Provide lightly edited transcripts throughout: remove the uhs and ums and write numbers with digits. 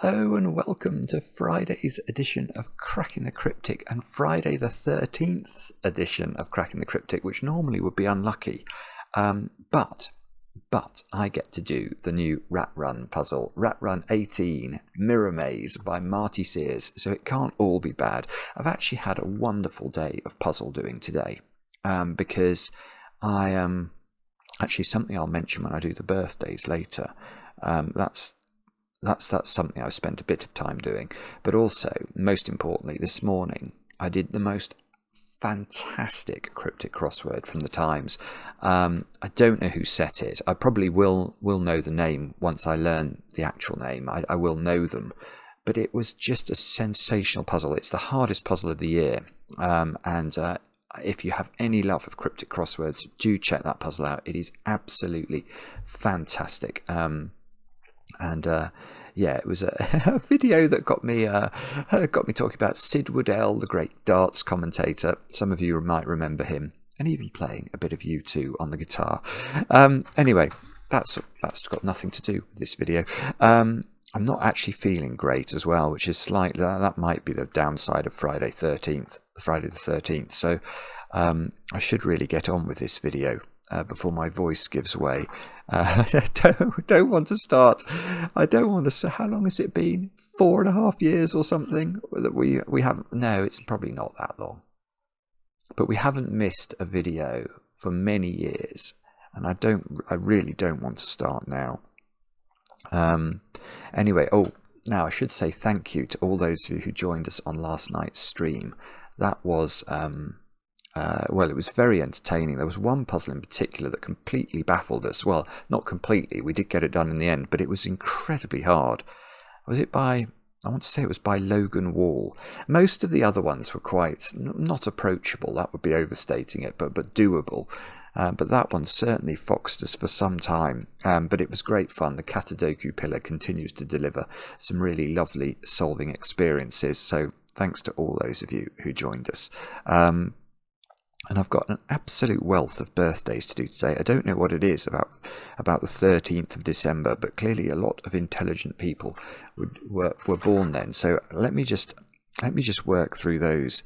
Hello and welcome to Friday's edition of Cracking the Cryptic and Friday the 13th edition of Cracking the Cryptic, which normally would be unlucky. But I get to do the new Rat Run puzzle, Rat Run 18 Mirror Maze by Marty Sears, so it can't all be bad. I've actually had a wonderful day of puzzle doing today because I actually something I'll mention when I do the birthdays later. That's something I've spent a bit of time doing. But also, most importantly, this morning I did the most fantastic cryptic crossword from the Times. I don't know who set it. I probably will know the name once I learn the actual name. I will know them. But it was just a sensational puzzle. It's the hardest puzzle of the year. If you have any love of cryptic crosswords, do check that puzzle out. It is absolutely fantastic. Yeah, it was a video that got me talking about Sid Woodell, the great darts commentator. Some of you might remember him, and even playing a bit of U2 on the guitar. Anyway, that's got nothing to do with this video. I'm not actually feeling great as well, which is slightly that might be the downside of Friday the 13th. So I should really get on with this video before my voice gives way. I don't want to start. I don't want to say, how long has it been? 4.5 years or something that we haven't. No, it's probably not that long. But we haven't missed a video for many years, and I really don't want to start now. Anyway, now I should say thank you to all those of you who joined us on last night's stream. That was it was very entertaining. There was one puzzle in particular that completely baffled us. Well, not completely. We did get it done in the end, but it was incredibly hard. I want to say it was by Logan Wall. Most of the other ones were quite not approachable. That would be overstating it, but doable. But that one certainly foxed us for some time. But it was great fun. The Sudoku pillar continues to deliver some really lovely solving experiences. So thanks to all those of you who joined us. And I've got an absolute wealth of birthdays to do today. I don't know what it is about the 13th of December, but clearly a lot of intelligent people were born then. So let me just work through those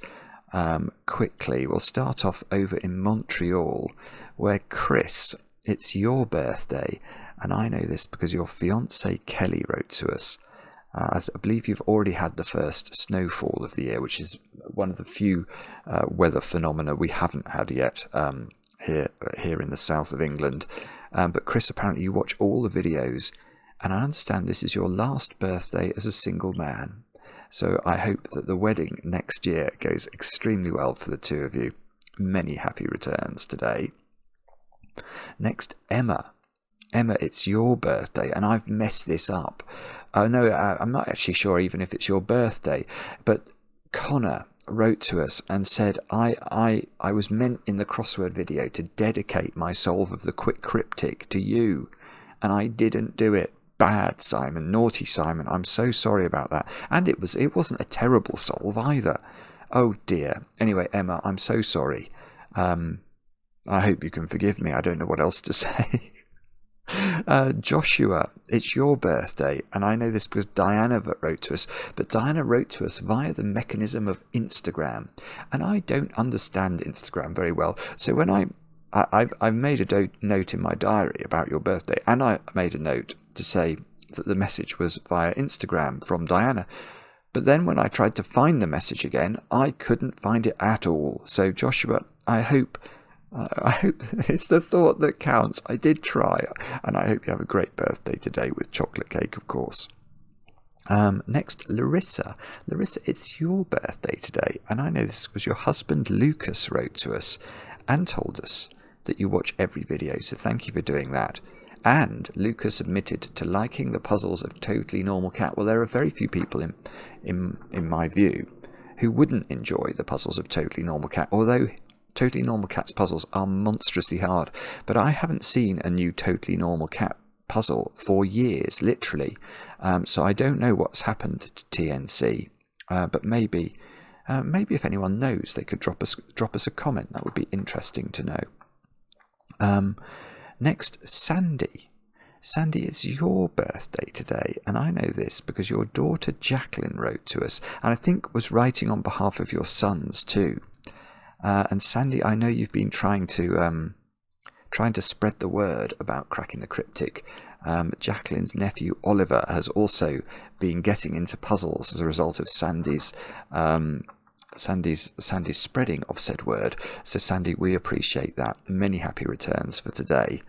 quickly. We'll start off over in Montreal, where Chris, it's your birthday, and I know this because your fiance Kelly wrote to us. I believe you've already had the first snowfall of the year, which is one of the few weather phenomena we haven't had yet here in the south of England. But Chris, apparently you watch all the videos, and I understand this is your last birthday as a single man. So I hope that the wedding next year goes extremely well for the two of you. Many happy returns today. Next, Emma. Emma, it's your birthday, and I've messed this up. No, I'm not actually sure even if it's your birthday, but Connor wrote to us and said, I was meant in the crossword video to dedicate my solve of the quick cryptic to you, and I didn't do it. Bad, Simon. Naughty Simon. I'm so sorry about that. And it wasn't a terrible solve either. Oh dear. Anyway, Emma, I'm so sorry. I hope you can forgive me. I don't know what else to say. Joshua, it's your birthday, and I know this because Diana wrote to us, but Diana wrote to us via the mechanism of Instagram, and I don't understand Instagram very well. So when I've made a note in my diary about your birthday, and I made a note to say that the message was via Instagram from Diana, but then when I tried to find the message again, I couldn't find it at all. So Joshua, I hope it's the thought that counts. I did try, and I hope you have a great birthday today with chocolate cake, of course. Next, Larissa. Larissa, it's your birthday today, and I know this because your husband Lucas wrote to us and told us that you watch every video, so thank you for doing that. And Lucas admitted to liking the puzzles of Totally Normal Cat. Well, there are very few people in my view who wouldn't enjoy the puzzles of Totally Normal Cat, although Totally Normal Cat's puzzles are monstrously hard. But I haven't seen a new Totally Normal Cat puzzle for years, literally. So I don't know what's happened to TNC. But maybe if anyone knows, they could drop us a comment. That would be interesting to know. Next, Sandy. Sandy, it's your birthday today, and I know this because your daughter Jacqueline wrote to us, and I think was writing on behalf of your sons too. And Sandy, I know you've been trying to spread the word about cracking the cryptic. Jacqueline's nephew Oliver has also been getting into puzzles as a result of Sandy's spreading of said word. So Sandy, we appreciate that. Many happy returns for today.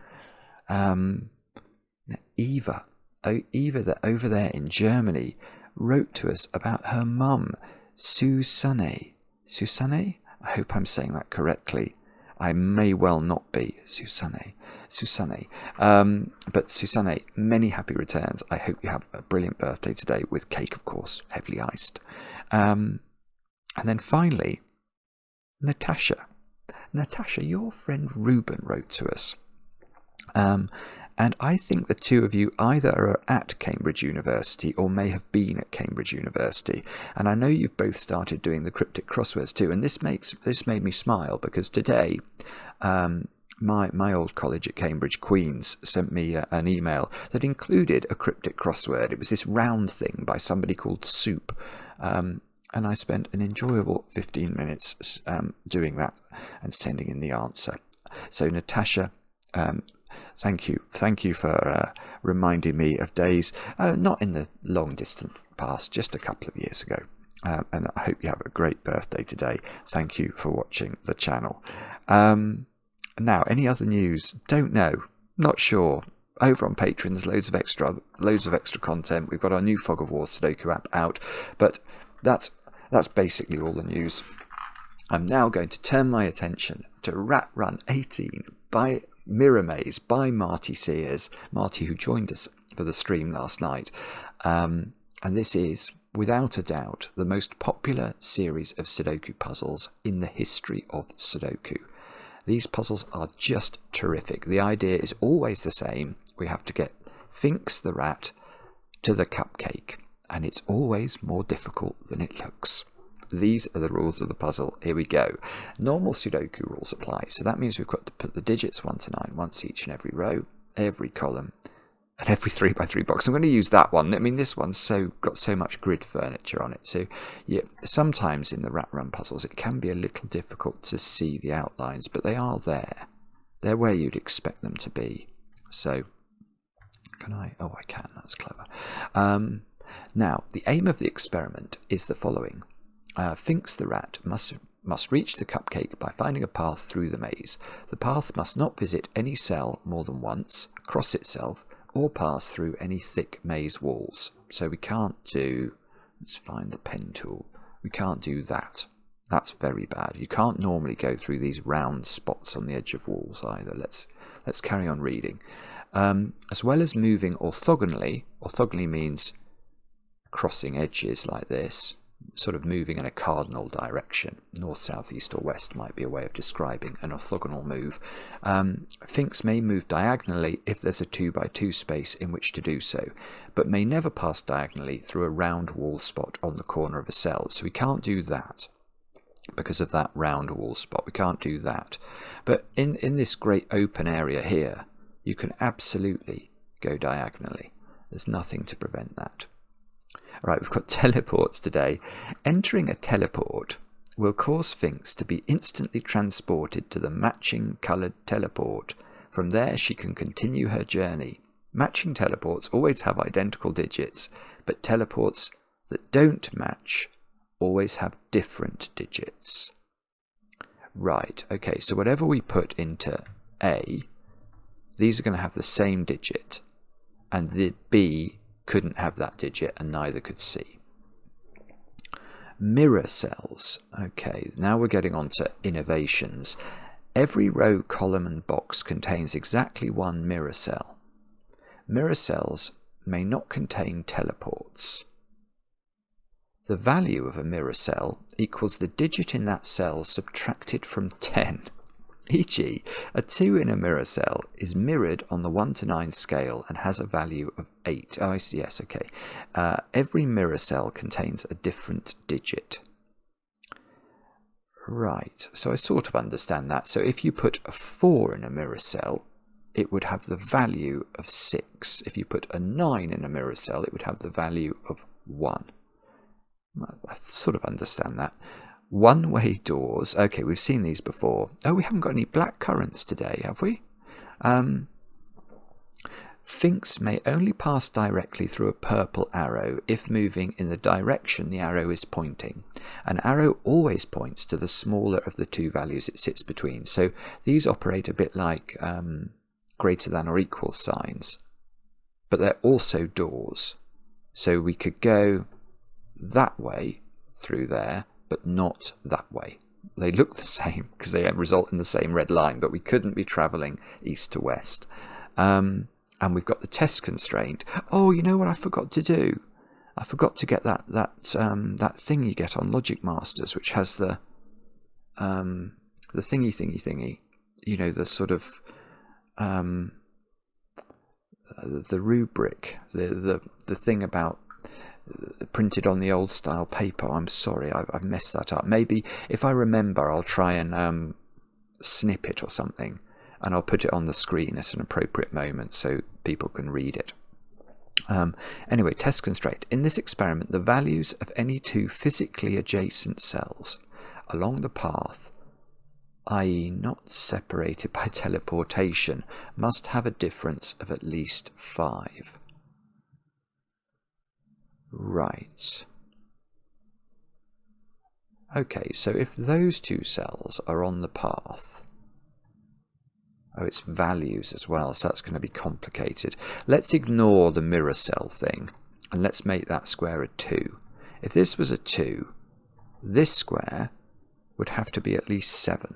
Eva that over there in Germany wrote to us about her mum, Susanne. Susanne? I hope I'm saying that correctly. I may well not be. Susanne. But Susanne, many happy returns. I hope you have a brilliant birthday today with cake, of course, heavily iced. And then finally, Natasha. Natasha, your friend Ruben wrote to us. And I think the two of you either are at Cambridge University or may have been at Cambridge University. And I know you've both started doing the cryptic crosswords too. And this made me smile because today, my old college at Cambridge, Queen's, sent me an email that included a cryptic crossword. It was this round thing by somebody called Soup. And I spent an enjoyable 15 minutes doing that and sending in the answer. So Natasha, thank you for reminding me of days, not in the long distant past, just a couple of years ago. And I hope you have a great birthday today. Thank you for watching the channel. Now, any other news? Don't know. Not sure. Over on Patreon, there's loads of extra content. We've got our new Fog of War Sudoku app out, but that's basically all the news. I'm now going to turn my attention to Rat Run 18 by Mirror Maze by Marty Sears. Marty, who joined us for the stream last night. And this is, without a doubt, the most popular series of Sudoku puzzles in the history of Sudoku. These puzzles are just terrific. The idea is always the same. We have to get Finkz the rat to the cupcake, and it's always more difficult than it looks. These are the rules of the puzzle. Here we go. Normal Sudoku rules apply, so that means we've got to put the digits 1 to 9 once each in every row, every column, and every 3x3 box. I'm going to use that one. I mean, this one's got so much grid furniture on it, so yeah, sometimes in the Rat Run puzzles it can be a little difficult to see the outlines, but they are there. They're where you'd expect them to be. So, can I? Oh, I can. That's clever. Now, the aim of the experiment is the following. Finkz the rat must reach the cupcake by finding a path through the maze. The path must not visit any cell more than once, cross itself, or pass through any thick maze walls. So we can't do, let's find the pen tool, we can't do that. That's very bad. You can't normally go through these round spots on the edge of walls either. Let's carry on reading. As well as moving orthogonally means crossing edges like this, sort of moving in a cardinal direction. North, south, east or west might be a way of describing an orthogonal move. Finkz may move diagonally if there's a 2x2 space in which to do so, but may never pass diagonally through a round wall spot on the corner of a cell. So we can't do that because of that round wall spot. We can't do that. But in this great open area here, you can absolutely go diagonally. There's nothing to prevent that. Right, we've got teleports today. Entering a teleport will cause Finkz to be instantly transported to the matching coloured teleport. From there she can continue her journey. Matching teleports always have identical digits, but teleports that don't match always have different digits. Right, okay, so whatever we put into A, these are going to have the same digit, and the B couldn't have that digit, and neither could C. Mirror cells. Okay, now we're getting on to innovations. Every row, column and box contains exactly one mirror cell. Mirror cells may not contain teleports. The value of a mirror cell equals the digit in that cell subtracted from 10. E.g., a 2 in a mirror cell is mirrored on the 1 to 9 scale and has a value of 8. Oh, yes, okay. Every mirror cell contains a different digit. Right, so I sort of understand that. So if you put a 4 in a mirror cell, it would have the value of 6. If you put a 9 in a mirror cell, it would have the value of 1. I sort of understand that. One-way doors. Okay, we've seen these before. Oh, we haven't got any black currants today, have we? Finkz may only pass directly through a purple arrow if moving in the direction the arrow is pointing. An arrow always points to the smaller of the two values it sits between. So these operate a bit like greater than or equal signs, but they're also doors. So we could go that way through there, but not that way. They look the same because they result in the same red line, but we couldn't be travelling east to west. And we've got the test constraint. Oh, you know what I forgot to do? I forgot to get that thing you get on Logic Masters, which has the thingy. You know, the sort of the rubric, the thing about printed on the old style paper. I'm sorry, I've messed that up. Maybe if I remember, I'll try and snip it or something, and I'll put it on the screen at an appropriate moment so people can read it. Anyway, test constraint. In this experiment, the values of any two physically adjacent cells along the path, i.e. not separated by teleportation, must have a difference of at least 5. Right. Okay, so if those two cells are on the path... Oh, it's values as well, so that's going to be complicated. Let's ignore the mirror cell thing, and let's make that square a 2. If this was a 2, this square would have to be at least 7,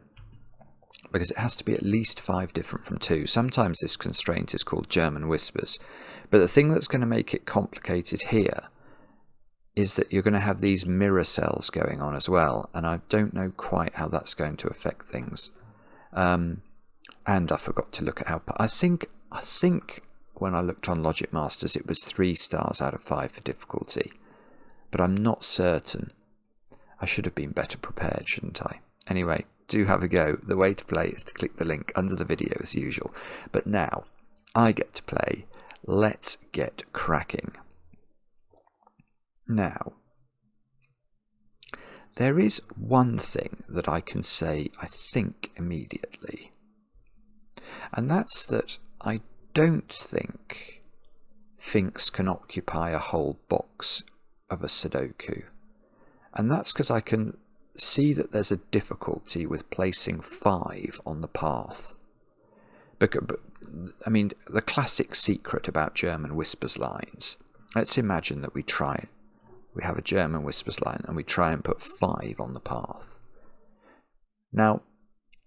because it has to be at least 5 different from 2. Sometimes this constraint is called German whispers, but the thing that's going to make it complicated here is that you're going to have these mirror cells going on as well, and I don't know quite how that's going to affect things. And I forgot to look at how... I think when I looked on Logic Masters it was 3 stars out of 5 for difficulty, but I'm not certain. I should have been better prepared, shouldn't I? Anyway, do have a go. The way to play is to click the link under the video as usual. But now, I get to play. Let's get cracking. Now, there is one thing that I can say, I think, immediately. And that's that I don't think Finkz can occupy a whole box of a Sudoku. And that's because I can see that there's a difficulty with placing 5 on the path. But, I mean, the classic secret about German whispers lines. Let's imagine that we have a German whispers line and we try and put 5 on the path. Now,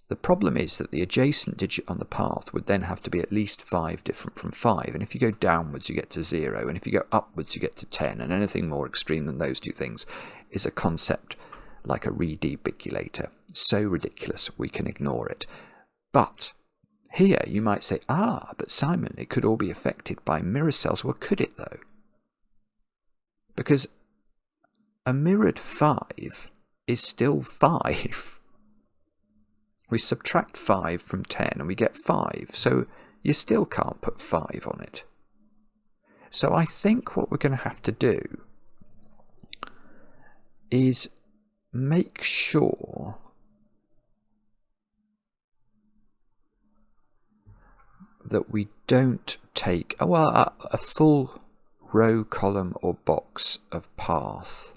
the problem is that the adjacent digit on the path would then have to be at least 5 different from 5, and if you go downwards you get to 0, and if you go upwards you get to 10, and anything more extreme than those two things is a concept like a redebugulator. So ridiculous we can ignore it. But here you might say, but Simon, it could all be affected by mirror cells. Well, could it though? Because a mirrored 5 is still 5. We subtract 5 from 10 and we get 5, so you still can't put 5 on it. So I think what we're going to have to do is make sure that we don't take a full row, column or box of path.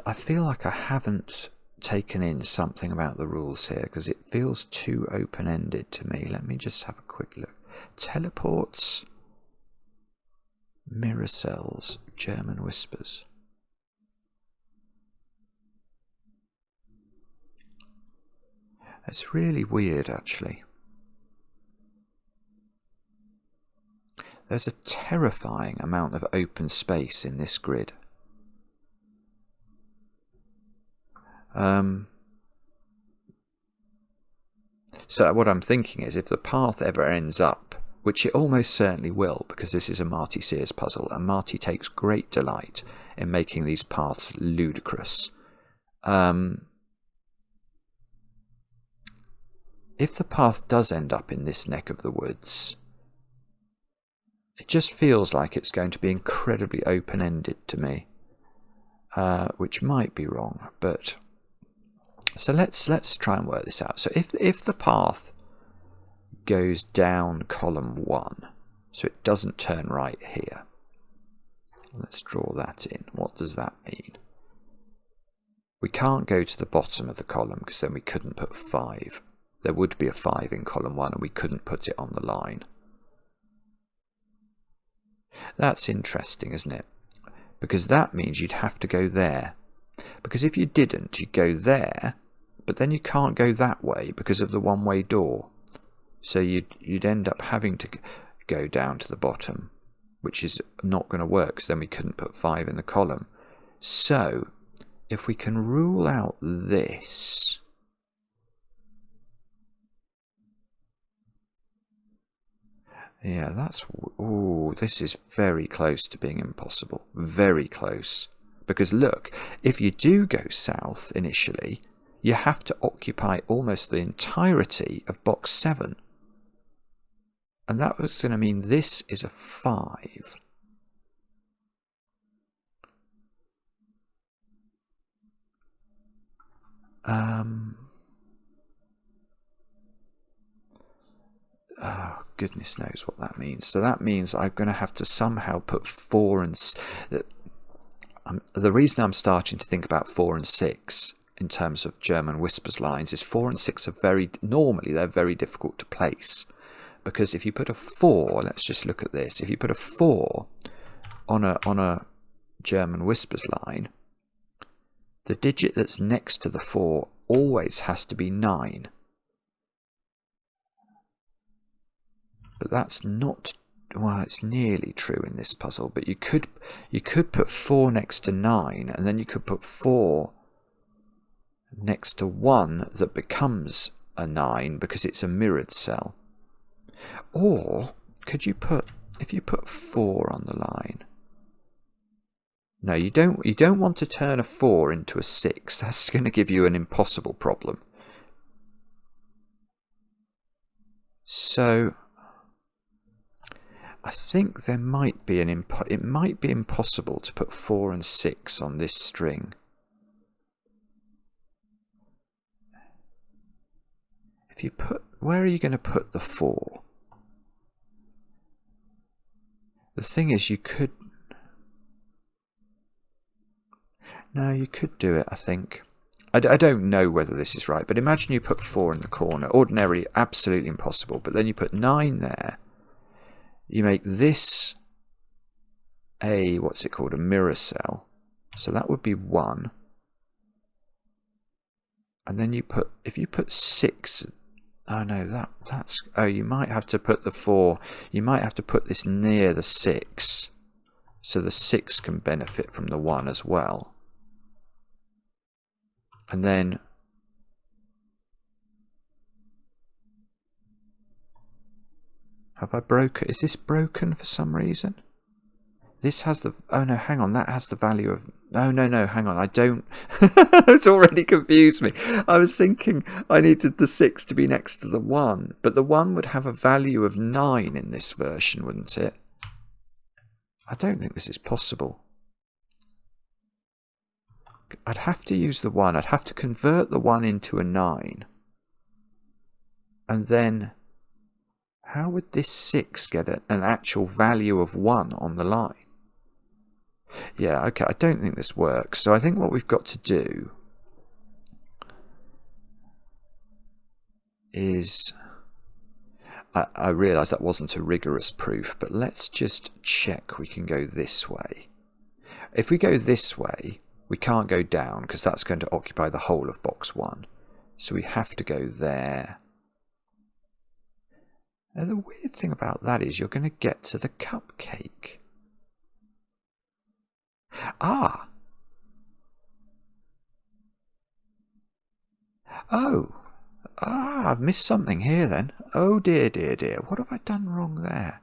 I feel like I haven't taken in something about the rules here because it feels too open-ended to me. Let me just have a quick look. Teleports, mirror cells, German whispers. It's really weird, actually. There's a terrifying amount of open space in this grid. So what I'm thinking is if the path ever ends up, which it almost certainly will, because this is a Marty Sears puzzle, and Marty takes great delight in making these paths ludicrous. if the path does end up in this neck of the woods, it just feels like it's going to be incredibly open-ended to me, which might be wrong. But so let's try and work this out. So if the path goes down column 1, so it doesn't turn right here. Let's draw that in. What does that mean? We can't go to the bottom of the column because then we couldn't put 5. There would be a 5 in column 1 and we couldn't put it on the line. That's interesting, isn't it? Because that means you'd have to go there. Because if you didn't, you'd go there, but then you can't go that way because of the one-way door. So you'd end up having to go down to the bottom, which is not going to work because then we couldn't put 5 in the column. So if we can rule out this, yeah, that's, ooh, this is very close to being impossible. Very close. Because look, if you do go south initially, you have to occupy almost the entirety of box 7. And that was going to mean this is a 5. Oh, goodness knows what that means. So that means I'm going to have to somehow put 4 and... the reason I'm starting to think about 4 and 6 in terms of German whispers lines is 4 and 6 are normally they're very difficult to place. Because if you put a 4, let's just look at this. If you put a 4 on a German whispers line, the digit that's next to the 4 always has to be 9. But that's not, well, it's nearly true in this puzzle. But you could put 4 next to 9, and then you could put 4 next to 1 that becomes a 9 because it's a mirrored cell. Or could you put, if you put 4 on the line? No, you don't want to turn a 4 into a 6. That's going to give you an impossible problem. So I think there might be it might be impossible to put 4 and 6 on this string. If you put, where are you going to put the 4? The thing is, you could... No, you could do it, I think. I don't know whether this is right, but imagine you put 4 in the corner. Ordinarily, absolutely impossible. But then you put 9 there. You make this a, what's it called, a mirror cell. So that would be 1. And then you put, if you put 6... Oh no, that's... Oh, you might have to put the 4... You might have to put this near the 6. So the 6 can benefit from the 1 as well. And then... Have I broken... Is this broken for some reason? This has the... Oh no, hang on, that has the value of... No, hang on, I don't... It's already confused me. I was thinking I needed the 6 to be next to the 1, but the 1 would have a value of 9 in this version, wouldn't it? I don't think this is possible. I'd have to use the 1. I'd have to convert the 1 into a 9. And then... How would this 6 get an actual value of 1 on the line? Yeah, okay, I don't think this works. So I think what we've got to do is... I realise that wasn't a rigorous proof, but let's just check we can go this way. If we go this way, we can't go down because that's going to occupy the whole of box 1. So we have to go there. Now the weird thing about that is you're going to get to the cupcake. Ah! Oh! Ah, I've missed something here then. Oh dear, dear, dear. What have I done wrong there?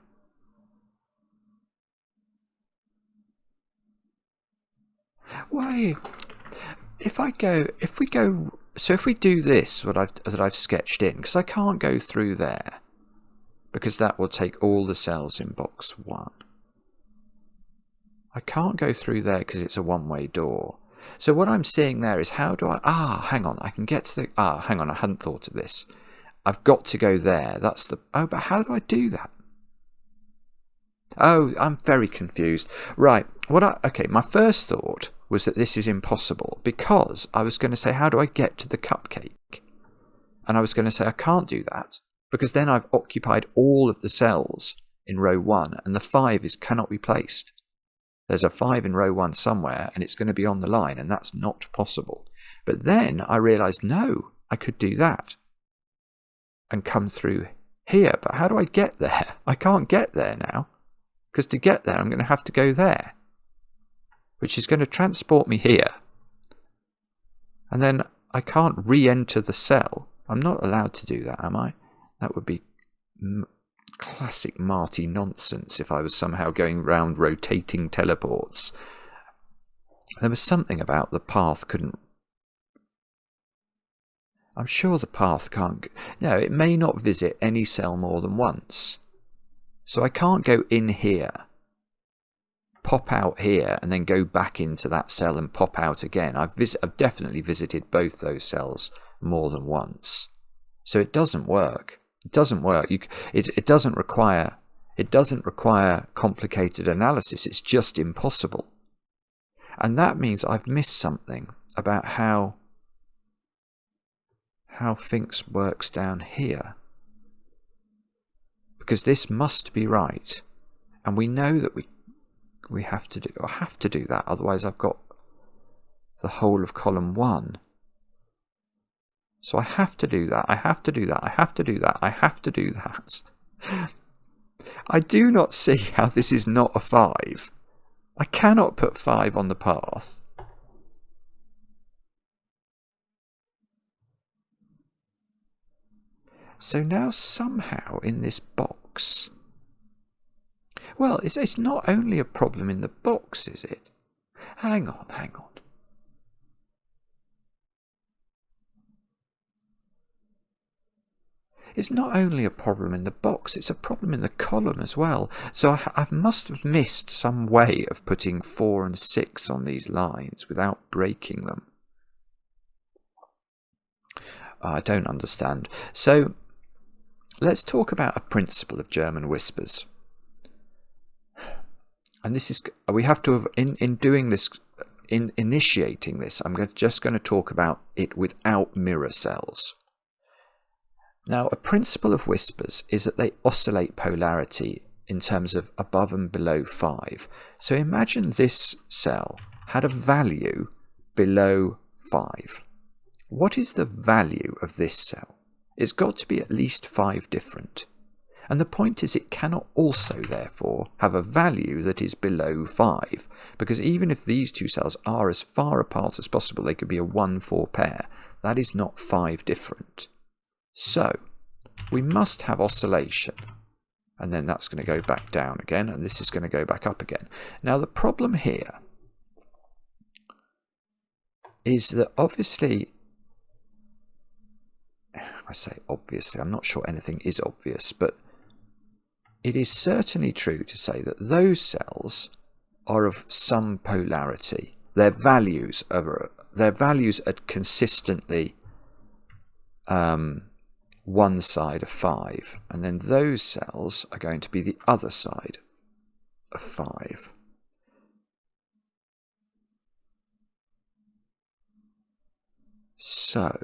Why? If we go So if we do this, that I've sketched in, because I can't go through there, because that will take all the cells in box 1. I can't go through there because it's a one-way door. So what I'm seeing there is how do I... hang on, I can get to the... hang on, I hadn't thought of this. I've got to go there. That's the... Oh, but how do I do that? Oh, I'm very confused. Right, okay, my first thought was that this is impossible because I was going to say, how do I get to the cupcake? And I was going to say, I can't do that because then I've occupied all of the cells in row 1 and the 5 cannot be placed. There's a 5 in row 1 somewhere and it's going to be on the line and that's not possible. But then I realised, no, I could do that and come through here. But how do I get there? I can't get there now because to get there I'm going to have to go there, which is going to transport me here. And then I can't re-enter the cell. I'm not allowed to do that, am I? That would be classic Marty nonsense if I was somehow going round rotating teleports. There was something about the path couldn't... I'm sure the path can't... No, it may not visit any cell more than once. So I can't go in here, pop out here, and then go back into that cell and pop out again. I've definitely visited both those cells more than once. So it doesn't work. It doesn't work. It doesn't require complicated analysis. It's just impossible. And that means I've missed something about how Finkz works down here. Because this must be right. And we know that we have to do that, otherwise I've got the whole of column 1. So I have to do that, I have to do that, I have to do that, I have to do that. I do not see how this is not a 5. I cannot put 5 on the path. So now somehow in this box... Well, it's not only a problem in the box, is it? Hang on. It's not only a problem in the box, it's a problem in the column as well. So I must have missed some way of putting 4 and 6 on these lines without breaking them. I don't understand. So let's talk about a principle of German whispers. And this is, we have to have, in doing this, in initiating this, I'm just going to talk about it without mirror cells. Now, a principle of whispers is that they oscillate polarity in terms of above and below 5. So imagine this cell had a value below 5. What is the value of this cell? It's got to be at least 5 different. And the point is it cannot also, therefore, have a value that is below 5, because even if these two cells are as far apart as possible, they could be a 1-4 pair. That is not 5 different. So, we must have oscillation. And then that's going to go back down again, and this is going to go back up again. Now, the problem here is that obviously... I say obviously, I'm not sure anything is obvious, but it is certainly true to say that those cells are of some polarity. Their values are consistently one side of 5, and then those cells are going to be the other side of 5. So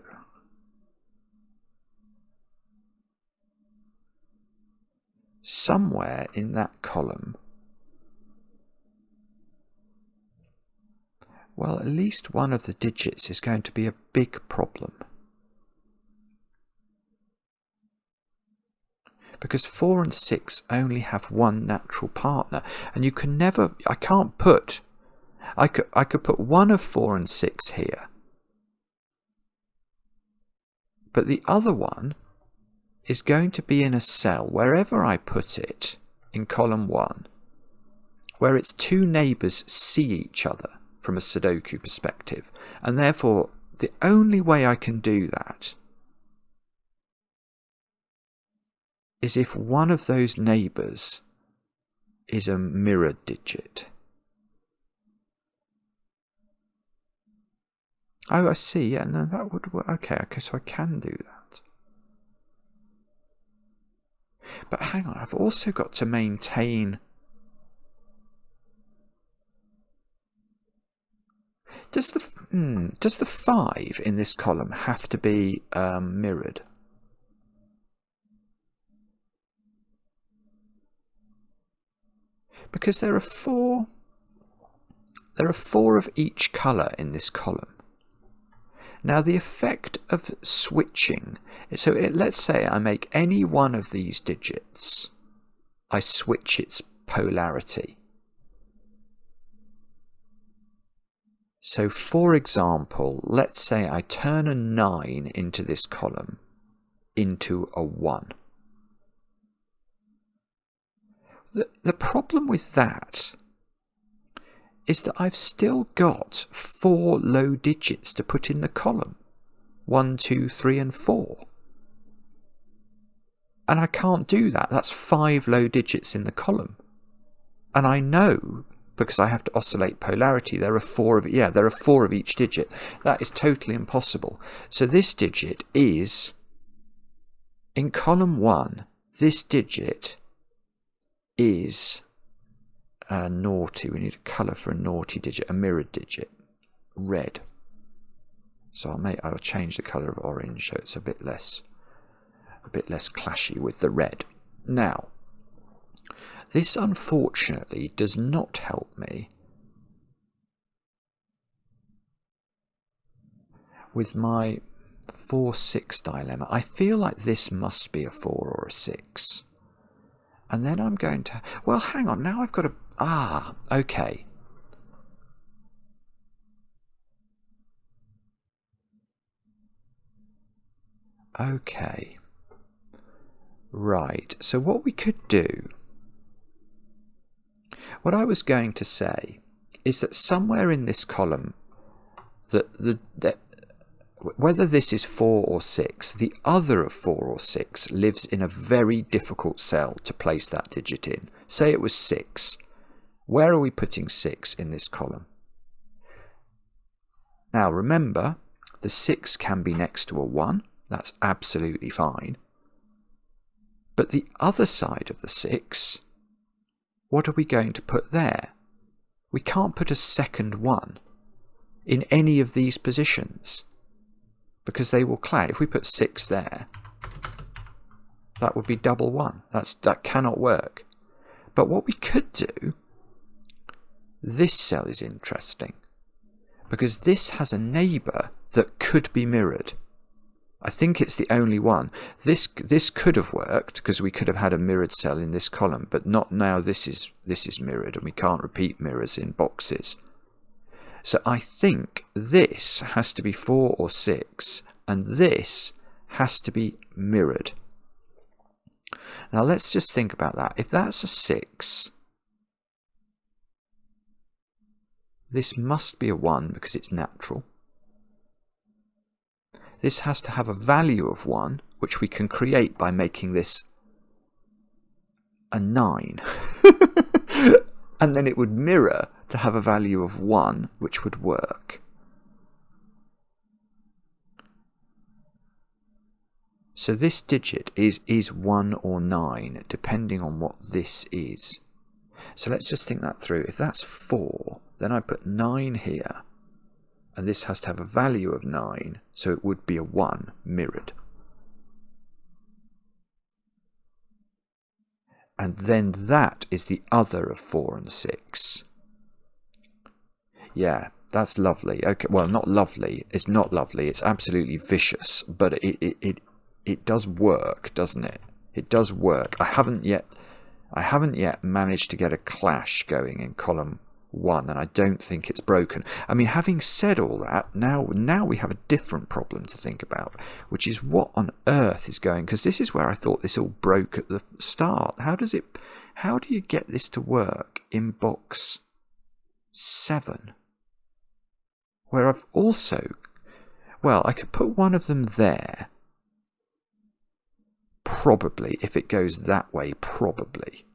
somewhere in that column, well, at least one of the digits is going to be a big problem. Because 4 and 6 only have one natural partner, and you can never, I can't put, I could put one of 4 and 6 here, but the other one is going to be in a cell, wherever I put it, in column 1, where its two neighbours see each other from a Sudoku perspective, and therefore the only way I can do that is if one of those neighbours is a mirrored digit. Oh, I see. Yeah, no, that would work. Okay, so I can do that. But hang on, I've also got to maintain... Does the 5 in this column have to be mirrored? Because there are four of each colour in this column. Now the effect of switching, so let's say I make any one of these digits, I switch its polarity. So for example, let's say I turn a 9 into this column into a 1. The problem with that is that I've still got 4 low digits to put in the column. 1, 2, 3 and 4. And I can't do that. That's 5 low digits in the column. And I know, because I have to oscillate polarity, there are 4 of each digit. That is totally impossible. So this digit is, in column 1, this digit is naughty. We need a colour for a naughty digit, a mirrored digit, red. So I'll change the colour of orange so it's a bit less clashy with the red. Now, this unfortunately does not help me with my 4-6 dilemma. I feel like this must be a 4 or a 6. And then I'm going to... Well, hang on. Now I've got to... okay. Okay. Right. So what we could do... What I was going to say is that somewhere in this column, whether this is 4 or 6, the other of 4 or 6 lives in a very difficult cell to place that digit in. Say it was 6. Where are we putting 6 in this column? Now remember, the 6 can be next to a 1. That's absolutely fine. But the other side of the 6, what are we going to put there? We can't put a second 1 in any of these positions, because they will clash. If we put 6 there, that would be double 1. That cannot work. But what we could do, this cell is interesting, because this has a neighbour that could be mirrored. I think it's the only one. This could have worked, because we could have had a mirrored cell in this column, but not now. This is mirrored, and we can't repeat mirrors in boxes. So I think this has to be 4 or 6, and this has to be mirrored. Now let's just think about that. If that's a 6, this must be a 1 because it's natural. This has to have a value of 1, which we can create by making this a 9. And then it would mirror to have a value of 1, which would work. So this digit is 1 or 9, depending on what this is. So let's just think that through. If that's 4, then I put 9 here, and this has to have a value of 9, so it would be a 1 mirrored. And then that is the other of 4 and 6. Yeah, that's lovely. Okay, well, not lovely. It's not lovely. It's absolutely vicious, but it does work, doesn't it? It does work. I haven't yet managed to get a clash going in column 1, and I don't think it's broken. I mean, having said all that, now we have a different problem to think about, which is what on earth is going, because this is where I thought this all broke at the start. How do you get this to work in box 7, where I've also, well, I could put one of them there. Probably, if it goes that way, probably.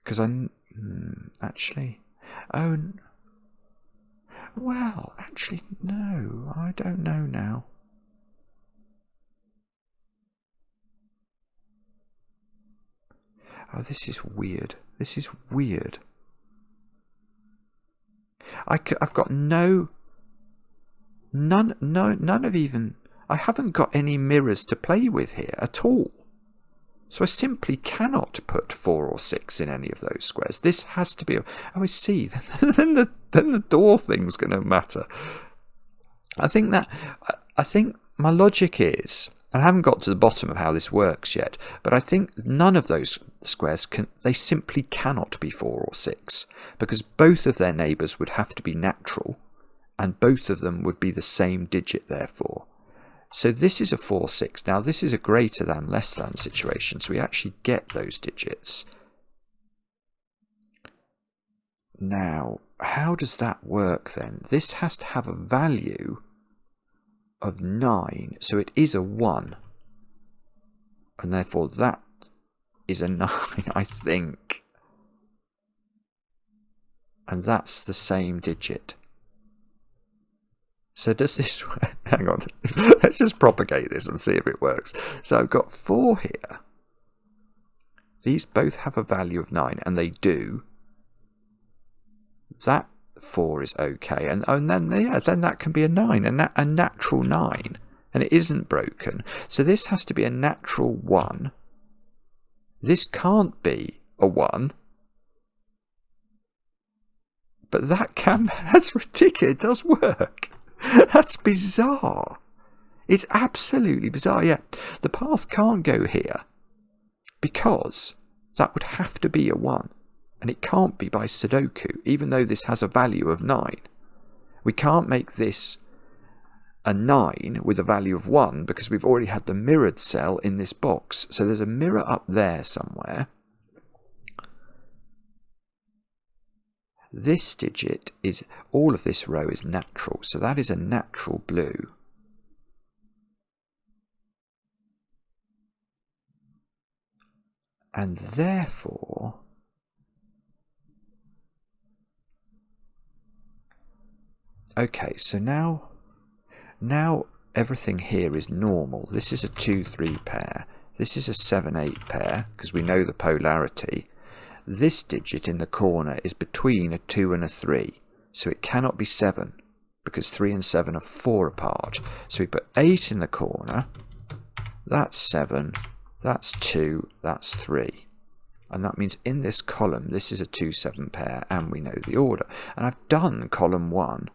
Because actually, well, actually, no, I don't know now. Oh, this is weird. This is weird. I've got none of even... I haven't got any mirrors to play with here at all. So I simply cannot put 4 or 6 in any of those squares. This has to be... Oh, I see. then the door thing's going to matter. I think my logic is... I haven't got to the bottom of how this works yet, but I think none of those squares they simply cannot be 4 or 6, because both of their neighbours would have to be natural, and both of them would be the same digit therefore. So this is a 4, 6. Now this is a greater than, less than situation, so we actually get those digits. Now, how does that work then? This has to have a value of 9, so it is a 1, and therefore that is a 9, I think, and that's the same digit. So does this... Hang on, let's just propagate this and see if it works. So I've got 4 here. These both have a value of 9, and they do. That 4 is okay, and then that can be a 9, and a natural 9, and it isn't broken. So this has to be a natural 1. This can't be a 1, but that's ridiculous. It does work. That's bizarre. It's absolutely bizarre. Yeah, the path can't go here because that would have to be a 1. And it can't be by Sudoku, even though this has a value of 9. We can't make this a 9 with a value of 1 because we've already had the mirrored cell in this box. So there's a mirror up there somewhere. This digit is... all of this row is natural, so that is a natural blue. And therefore... okay, so now everything here is normal. This is a 2-3 pair. This is a 7-8 pair, because we know the polarity. This digit in the corner is between a 2 and a 3, so it cannot be 7, because 3 and 7 are 4 apart. So we put 8 in the corner. That's 7, that's 2, that's 3. And that means in this column, this is a 2-7 pair, and we know the order. And I've done column 1.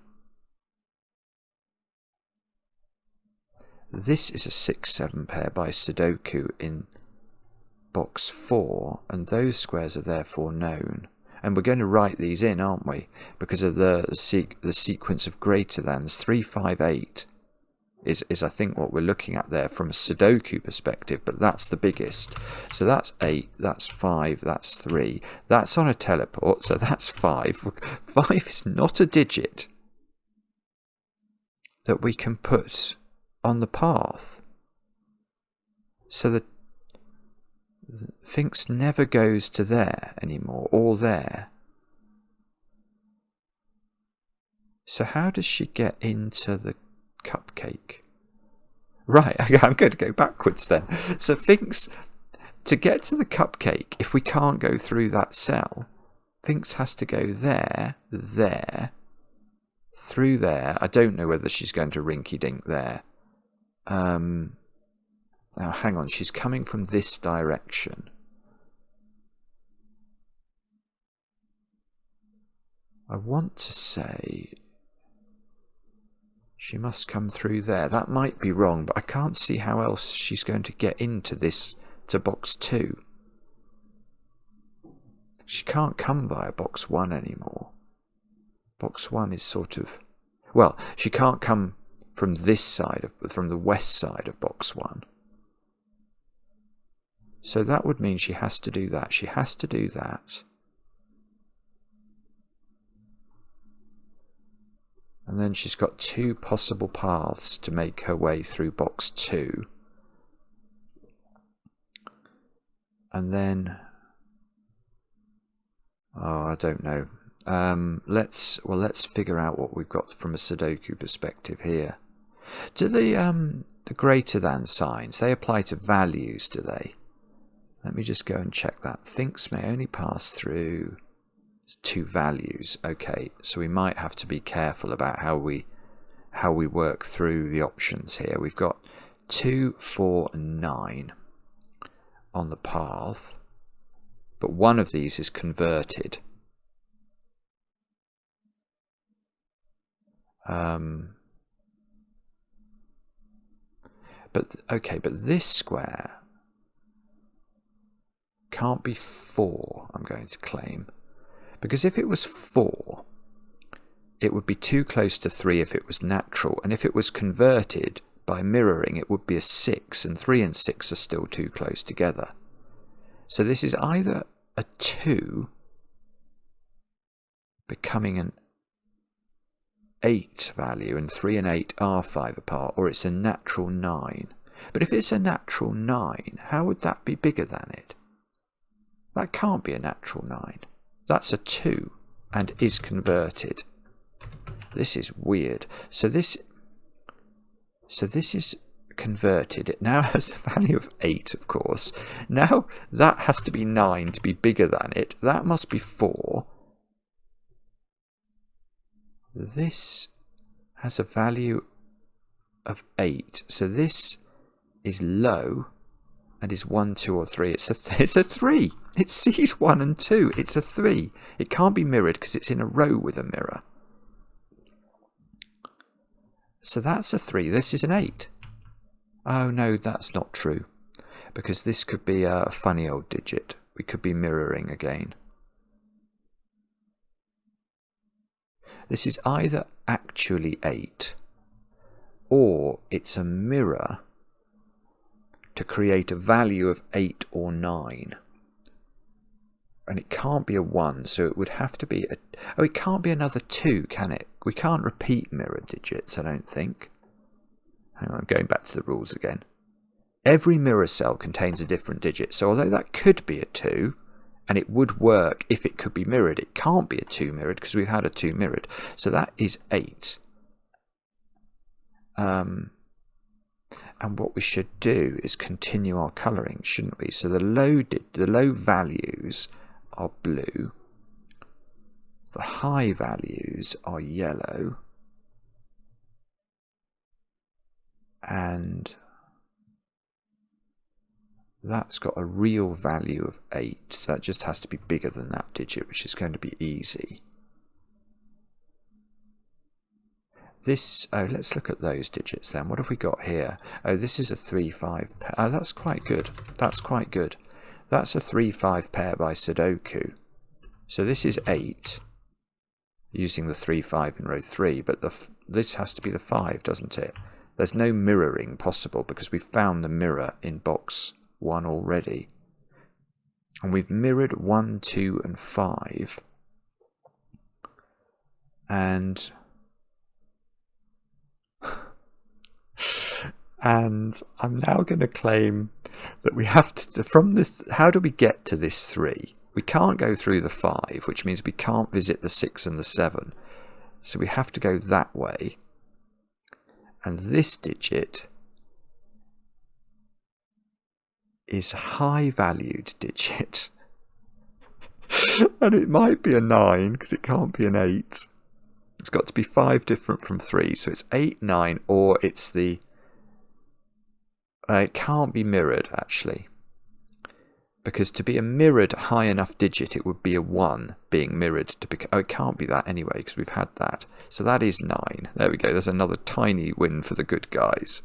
This is a 6-7 pair by Sudoku in box 4, and those squares are therefore known. And we're going to write these in, aren't we? Because of the sequence of greater thans. 3, 5, 8 is I think what we're looking at there from a Sudoku perspective, but that's the biggest. So that's 8, that's 5, that's 3. That's on a teleport, so that's 5. 5 is not a digit that we can put on the path. So the Finkz never goes to there anymore, or there. So how does she get into the cupcake? Right, I'm going to go backwards then. So Finkz, to get to the cupcake, if we can't go through that cell, Finkz has to go there, there, through there. I don't know whether she's going to rinky-dink there. Now, hang on, she's coming from this direction. I want to say she must come through there. That might be wrong, but I can't see how else she's going to get into this, to box 2. She can't come via box 1 anymore. Box 1 is sort of... well, she can't come from this side, from the west side of box 1. So that would mean she has to do that. She has to do that. And then she's got 2 possible paths to make her way through box 2. And then, oh, I don't know. Let's figure out what we've got from a Sudoku perspective here. Do the greater than signs, they apply to values, do they? Let me just go and check that. Finkz may only pass through 2 values. Okay, so we might have to be careful about how we work through the options here. We've got 2, 4, and 9 on the path, but one of these is converted. But this square can't be 4, I'm going to claim. Because if it was 4, it would be too close to 3 if it was natural. And if it was converted by mirroring, it would be a 6. And 3 and 6 are still too close together. So this is either a 2 becoming an 8 value, and 3 and 8 are 5 apart, or it's a natural 9. But if it's a natural 9, how would that be bigger than it? That can't be a natural 9. That's a 2 and is converted. This is weird. So this is converted. It now has the value of 8, of course. Now that has to be 9 to be bigger than it. That must be 4. This has a value of 8. So this is low and is 1, 2, or 3. It's a 3. It sees 1 and 2. It's a 3. It can't be mirrored because it's in a row with a mirror. So that's a 3. This is an 8. Oh no, that's not true. Because this could be a funny old digit. We could be mirroring again. This is either actually 8 or it's a mirror to create a value of 8 or 9. And it can't be a 1, so it would have to be a... Oh, it can't be another 2, can it? We can't repeat mirror digits, I don't think. Hang on, I'm going back to the rules again. Every mirror cell contains a different digit, so although that could be a 2, and it would work if it could be mirrored, it can't be a 2 mirrored because we've had a 2 mirrored. So that is 8. And what we should do is continue our colouring, shouldn't we? So the low values are blue. The high values are yellow. And that's got a real value of 8. So that just has to be bigger than that digit, which is going to be easy. This, oh, let's look at those digits then. What have we got here? Oh, this is a 3-5 pair. Oh, that's quite good. That's quite good. That's a 3-5 pair by Sudoku. So this is 8, using the 3-5 in row 3, but this has to be the 5, doesn't it? There's no mirroring possible because we've found the mirror in box 1 already. And we've mirrored 1, 2, and 5. And I'm now going to claim that we have to, from this, how do we get to this 3? We can't go through the 5, which means we can't visit the 6 and the 7. So we have to go that way. And this digit is a high valued digit. And it might be a 9 because it can't be an 8. It's got to be 5 different from 3. So it's 8, 9, or it's the... it can't be mirrored, actually. Because to be a mirrored high enough digit, it would be a 1 being mirrored to become... Oh, it can't be that anyway, because we've had that. So that is 9. There we go. There's another tiny win for the good guys.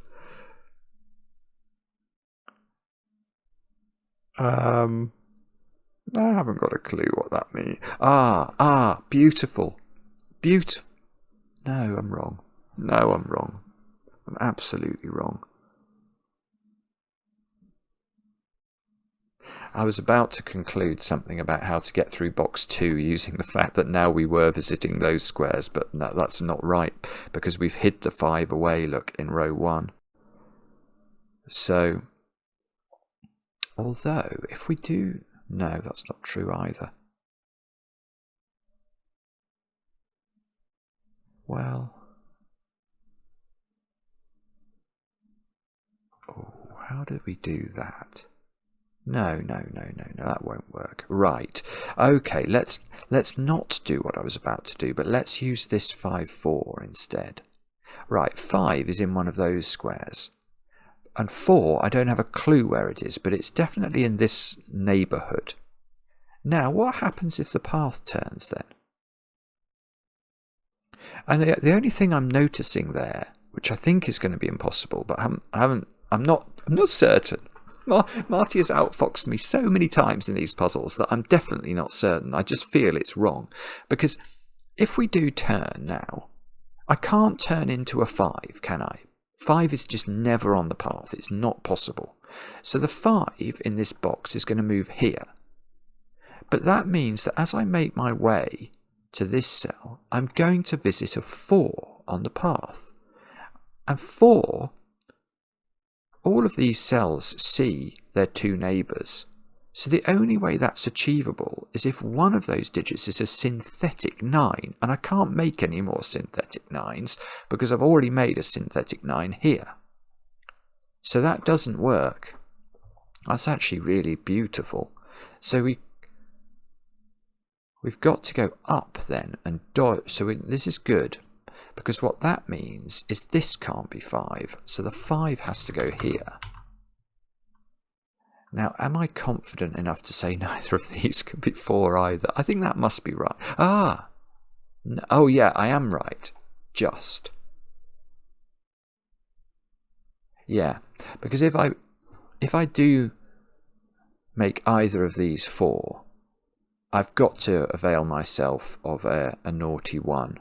I haven't got a clue what that means. Beautiful. Beautiful. No, I'm wrong. No, I'm wrong. I'm absolutely wrong. I was about to conclude something about how to get through box 2 using the fact that now we were visiting those squares, but that's not right, because we've hid the 5 away, look, in row 1. So, although, if we do... No, that's not true either. Well... Oh, how do we do that? No, that won't work. Right. Okay, let's not do what I was about to do, but let's use this 5-4 instead. Right, 5 is in one of those squares. And 4, I don't have a clue where it is, but it's definitely in this neighbourhood. Now, what happens if the path turns then? And the only thing I'm noticing there, which I think is going to be impossible, but I'm not certain. Marty has outfoxed me so many times in these puzzles that I'm definitely not certain. I just feel it's wrong. Because if we do turn now, I can't turn into a 5, can I? 5 is just never on the path. It's not possible. So the 5 in this box is going to move here. But that means that as I make my way to this cell, I'm going to visit a 4 on the path. And 4... all of these cells see their 2 neighbours, so the only way that's achievable is if one of those digits is a synthetic 9, and I can't make any more synthetic 9s because I've already made a synthetic 9 here. So that doesn't work. That's actually really beautiful. So we've got to go up then, and this is good. Because what that means is this can't be 5, so the 5 has to go here. Now, am I confident enough to say neither of these can be 4 either? I think that must be right. Ah! No, oh yeah, I am right. Just. Yeah, because if I do make either of these 4, I've got to avail myself of a naughty 1.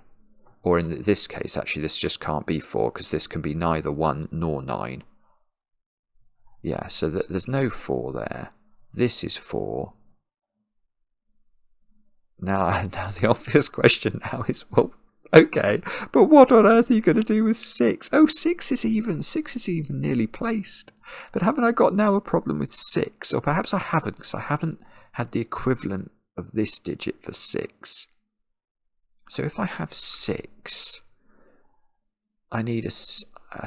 Or in this case, actually, this just can't be 4, because this can be neither 1 nor 9. Yeah, so there's no 4 there. This is 4. Now the obvious question now is, well, okay, but what on earth are you going to do with 6? Oh, 6 is even nearly placed. But haven't I got now a problem with 6? Or perhaps I haven't, because I haven't had the equivalent of this digit for 6. So if I have 6, I need a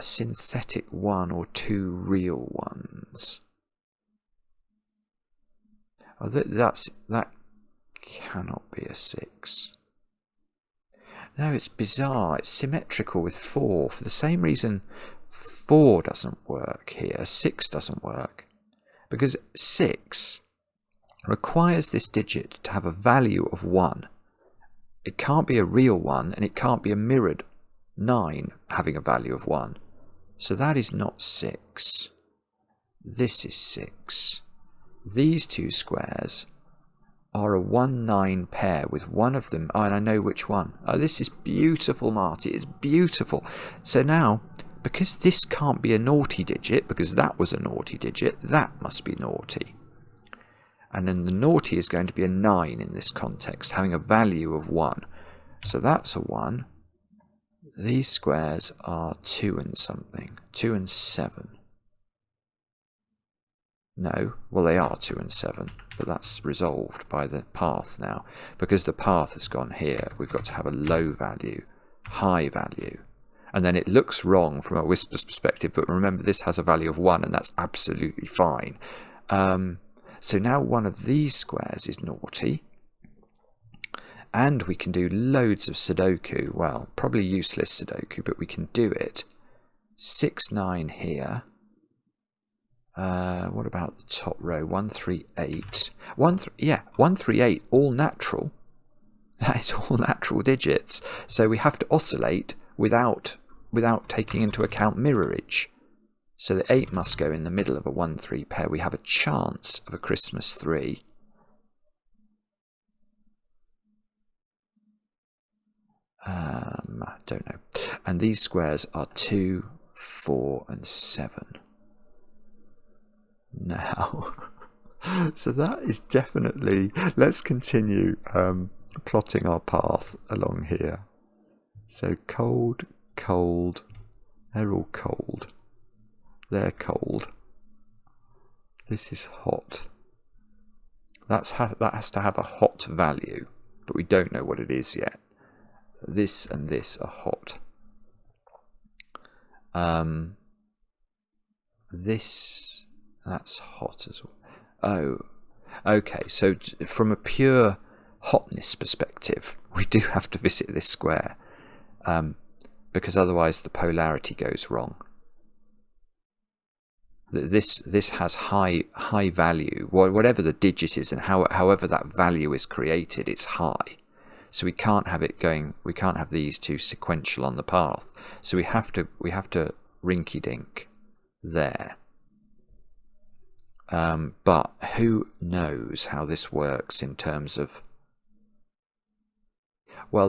synthetic 1 or 2 real ones. Oh, that cannot be a 6. No, it's bizarre. It's symmetrical with 4. For the same reason 4 doesn't work here, 6 doesn't work. Because 6 requires this digit to have a value of 1. It can't be a real 1, and it can't be a mirrored 9 having a value of 1. So that is not 6. This is 6. These 2 squares are a 1-9 pair with one of them. Oh, and I know which one. Oh, this is beautiful, Marty. It's beautiful. So now, because this can't be a naughty digit, because that was a naughty digit, that must be naughty. And then the naughty is going to be a 9 in this context, having a value of 1. So that's a 1. These squares are 2 and something. 2 and 7. No, well they are 2 and 7, but that's resolved by the path now. Because the path has gone here, we've got to have a low value, high value. And then it looks wrong from a Whisper's perspective, but remember this has a value of 1, and that's absolutely fine. So now one of these squares is naughty, and we can do loads of Sudoku. Well, probably useless Sudoku, but we can do it. 6, 9 here. What about the top row? 1, 3, 8. 1, 3, 8, all natural. That is all natural digits. So we have to oscillate without taking into account mirrorage. So the 8 must go in the middle of a 1, 3 pair. We have a chance of a Christmas 3. I don't know. And these squares are 2, 4, and 7. Now, So that is definitely, let's continue plotting our path along here. So cold, cold, they're all cold. They're cold. This is hot. That has to have a hot value, but we don't know what it is yet. This and this are hot. This, that's hot as well. Oh, okay, so from a pure hotness perspective, we do have to visit this square, because otherwise the polarity goes wrong. This has high value, whatever the digit is, and however that value is created, it's high. So we can't have it going. We can't have these two sequential on the path. So we have to rinky-dink there. But who knows how this works in terms of? Well,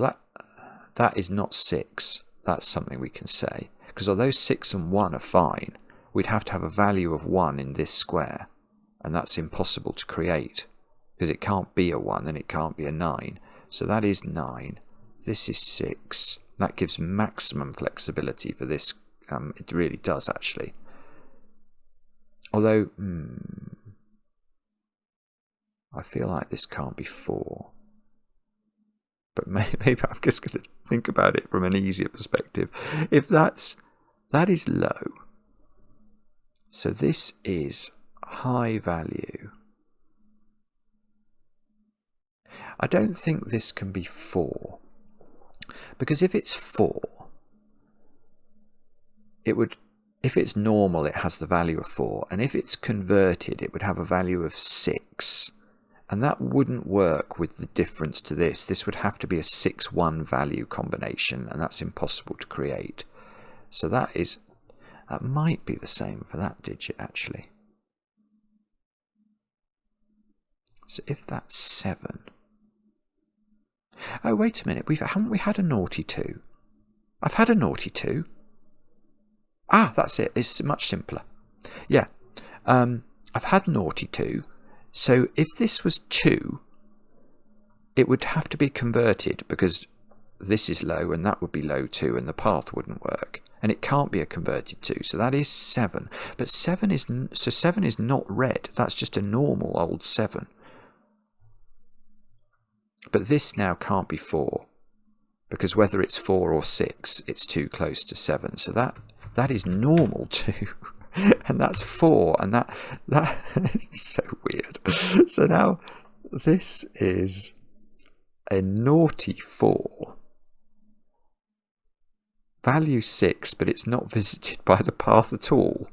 that is not 6. That's something we can say, because although 6 and 1 are fine, we'd have to have a value of 1 in this square, and that's impossible to create because it can't be a 1 and it can't be a 9. So that is 9. This is 6. That gives maximum flexibility for this. It really does, actually. Although, I feel like this can't be 4. But maybe I'm just going to think about it from an easier perspective. If that is low. So this is high value. I don't think this can be 4. Because if it's 4, it would, if it's normal, it has the value of 4. And if it's converted, it would have a value of 6. And that wouldn't work with the difference to this. This would have to be a 6-1 value combination, and that's impossible to create. So that might be the same for that digit, actually. So if that's 7... Oh, wait a minute. Haven't we had a naughty 2? I've had a naughty 2. Ah, that's it. It's much simpler. Yeah. I've had naughty 2. So if this was 2, it would have to be converted because this is low and that would be low too, and the path wouldn't work. And it can't be a converted 2. So that is 7. But 7 is not red. That's just a normal old 7. But this now can't be 4, because whether it's 4 or 6, it's too close to 7. So that is normal too, and that's 4, and that is so weird. So now this is a naughty 4, value 6, but it's not visited by the path at all.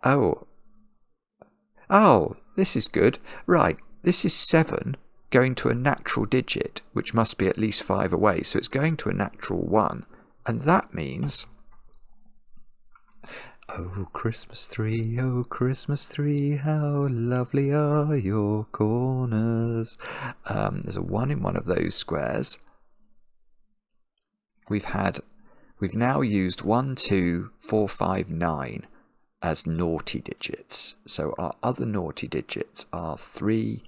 Oh, this is good, right? This is 7 going to a natural digit, which must be at least 5 away. So it's going to a natural 1. And that means... Oh, Christmas tree, how lovely are your corners. There's a 1 in one of those squares. We've now used 1, 2, 4, 5, 9 as naughty digits. So our other naughty digits are 3,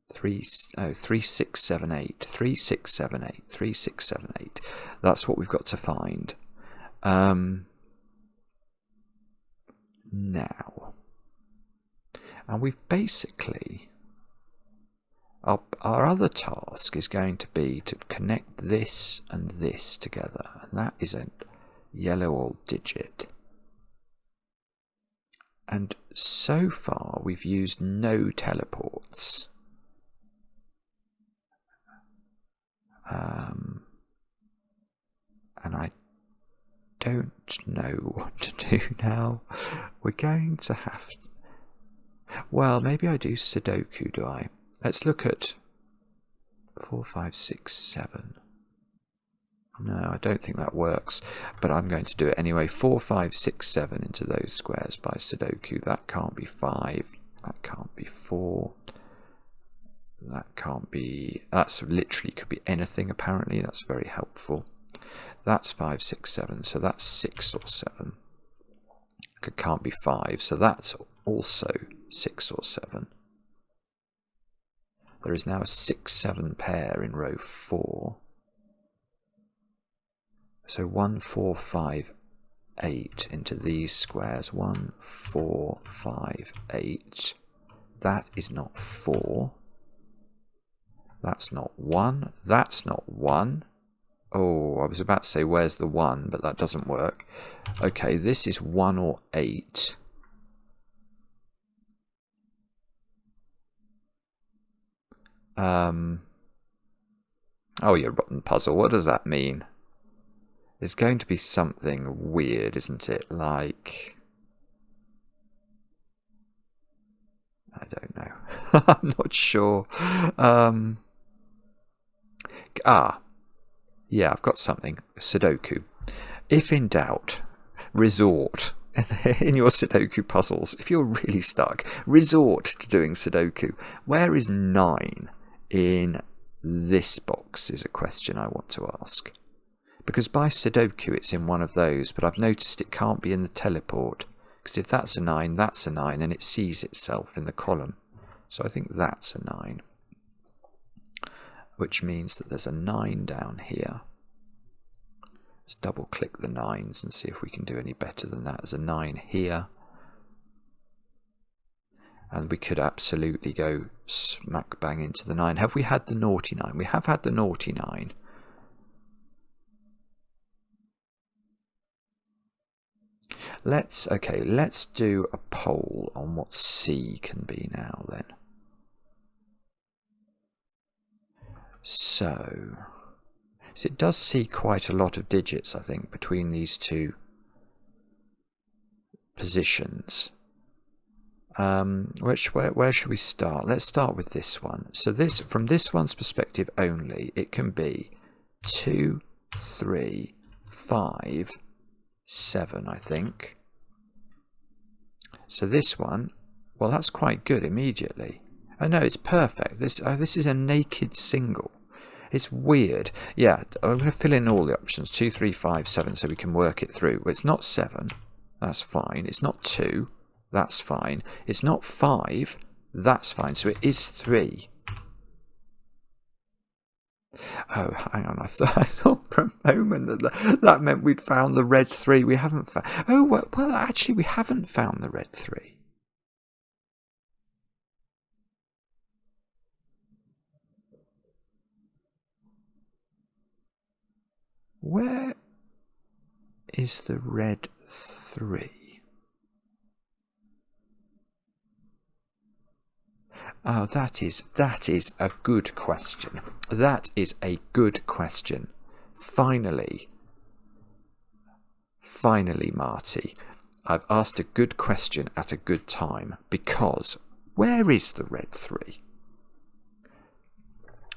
6, 7, 8, 3, 6, 7, 8, 3, 6, 7, 8. That's what we've got to find. Now, and we've basically, our other task is going to be to connect this and this together, and that is a yellow old digit. And so far we've used no teleports. And I don't know what to do now. We're going to have to... Well, maybe I do Sudoku, do I? Let's look at 4, 5, 6, 7. No, I don't think that works, but I'm going to do it anyway. 4, 5, 6, 7 into those squares by Sudoku. That can't be 5. That can't be 4. That can't be... That's literally could be anything, apparently. That's very helpful. That's 5, 6, 7. So that's 6 or 7. It can't be 5. So that's also 6 or 7. There is now a 6-7 pair in row 4. So 1, 4, 5, 8 into these squares. 1, 4, 5, 8. That is not 4. That's not 1. That's not 1. Oh, I was about to say where's the 1, but that doesn't work. Okay, this is 1 or 8. Oh, you're a rotten puzzle. What does that mean? It's going to be something weird, isn't it? Like, I don't know. I'm not sure. Yeah, I've got something. Sudoku. If in doubt, resort in your Sudoku puzzles. If you're really stuck, resort to doing Sudoku. Where is 9 in this box is a question I want to ask. Because by Sudoku it's in one of those, but I've noticed it can't be in the teleport. Because if that's a 9, then it sees itself in the column. So I think that's a 9. Which means that there's a 9 down here. Let's double click the 9s and see if we can do any better than that. There's a 9 here. And we could absolutely go smack bang into the 9. Have we had the naughty 9? We have had the naughty 9. Let's do a poll on what C can be now then. So it does see quite a lot of digits, I think, between these two positions. Where should we start? Let's start with this one. So from this one's perspective only, it can be 2, 3, 5, 7, I think. So this one, well, that's quite good immediately. Oh no, it's perfect. This is a naked single. It's weird. Yeah, I'm going to fill in all the options. 2, 3, 5, 7, so we can work it through. It's not 7. That's fine. It's not 2. That's fine. It's not 5. That's fine. So it is 3. Oh, hang on. I thought for a moment that meant we'd found the red 3. We haven't found... Oh, well, actually, we haven't found the red 3. Where is the red 3? Oh, that is a good question. That is a good question. Finally, Marty, I've asked a good question at a good time, because where is the red 3?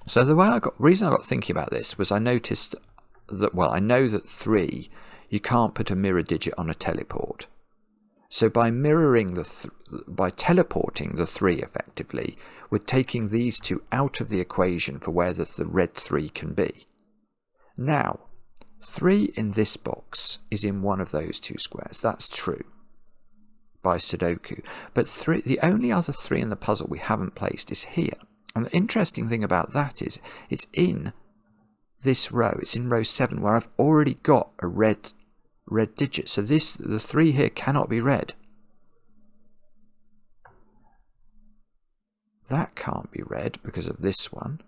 So the reason I got thinking about this was I noticed that, well, I know that 3, you can't put a mirror digit on a teleport. So by by teleporting the 3 effectively, we're taking these two out of the equation for where the red 3 can be. Now, 3 in this box is in one of those two squares. That's true by Sudoku. But the only other 3 in the puzzle we haven't placed is here. And the interesting thing about that is it's in this row. It's in row 7 where I've already got a red digit. So the 3 here cannot be red. That can't be red because of this one.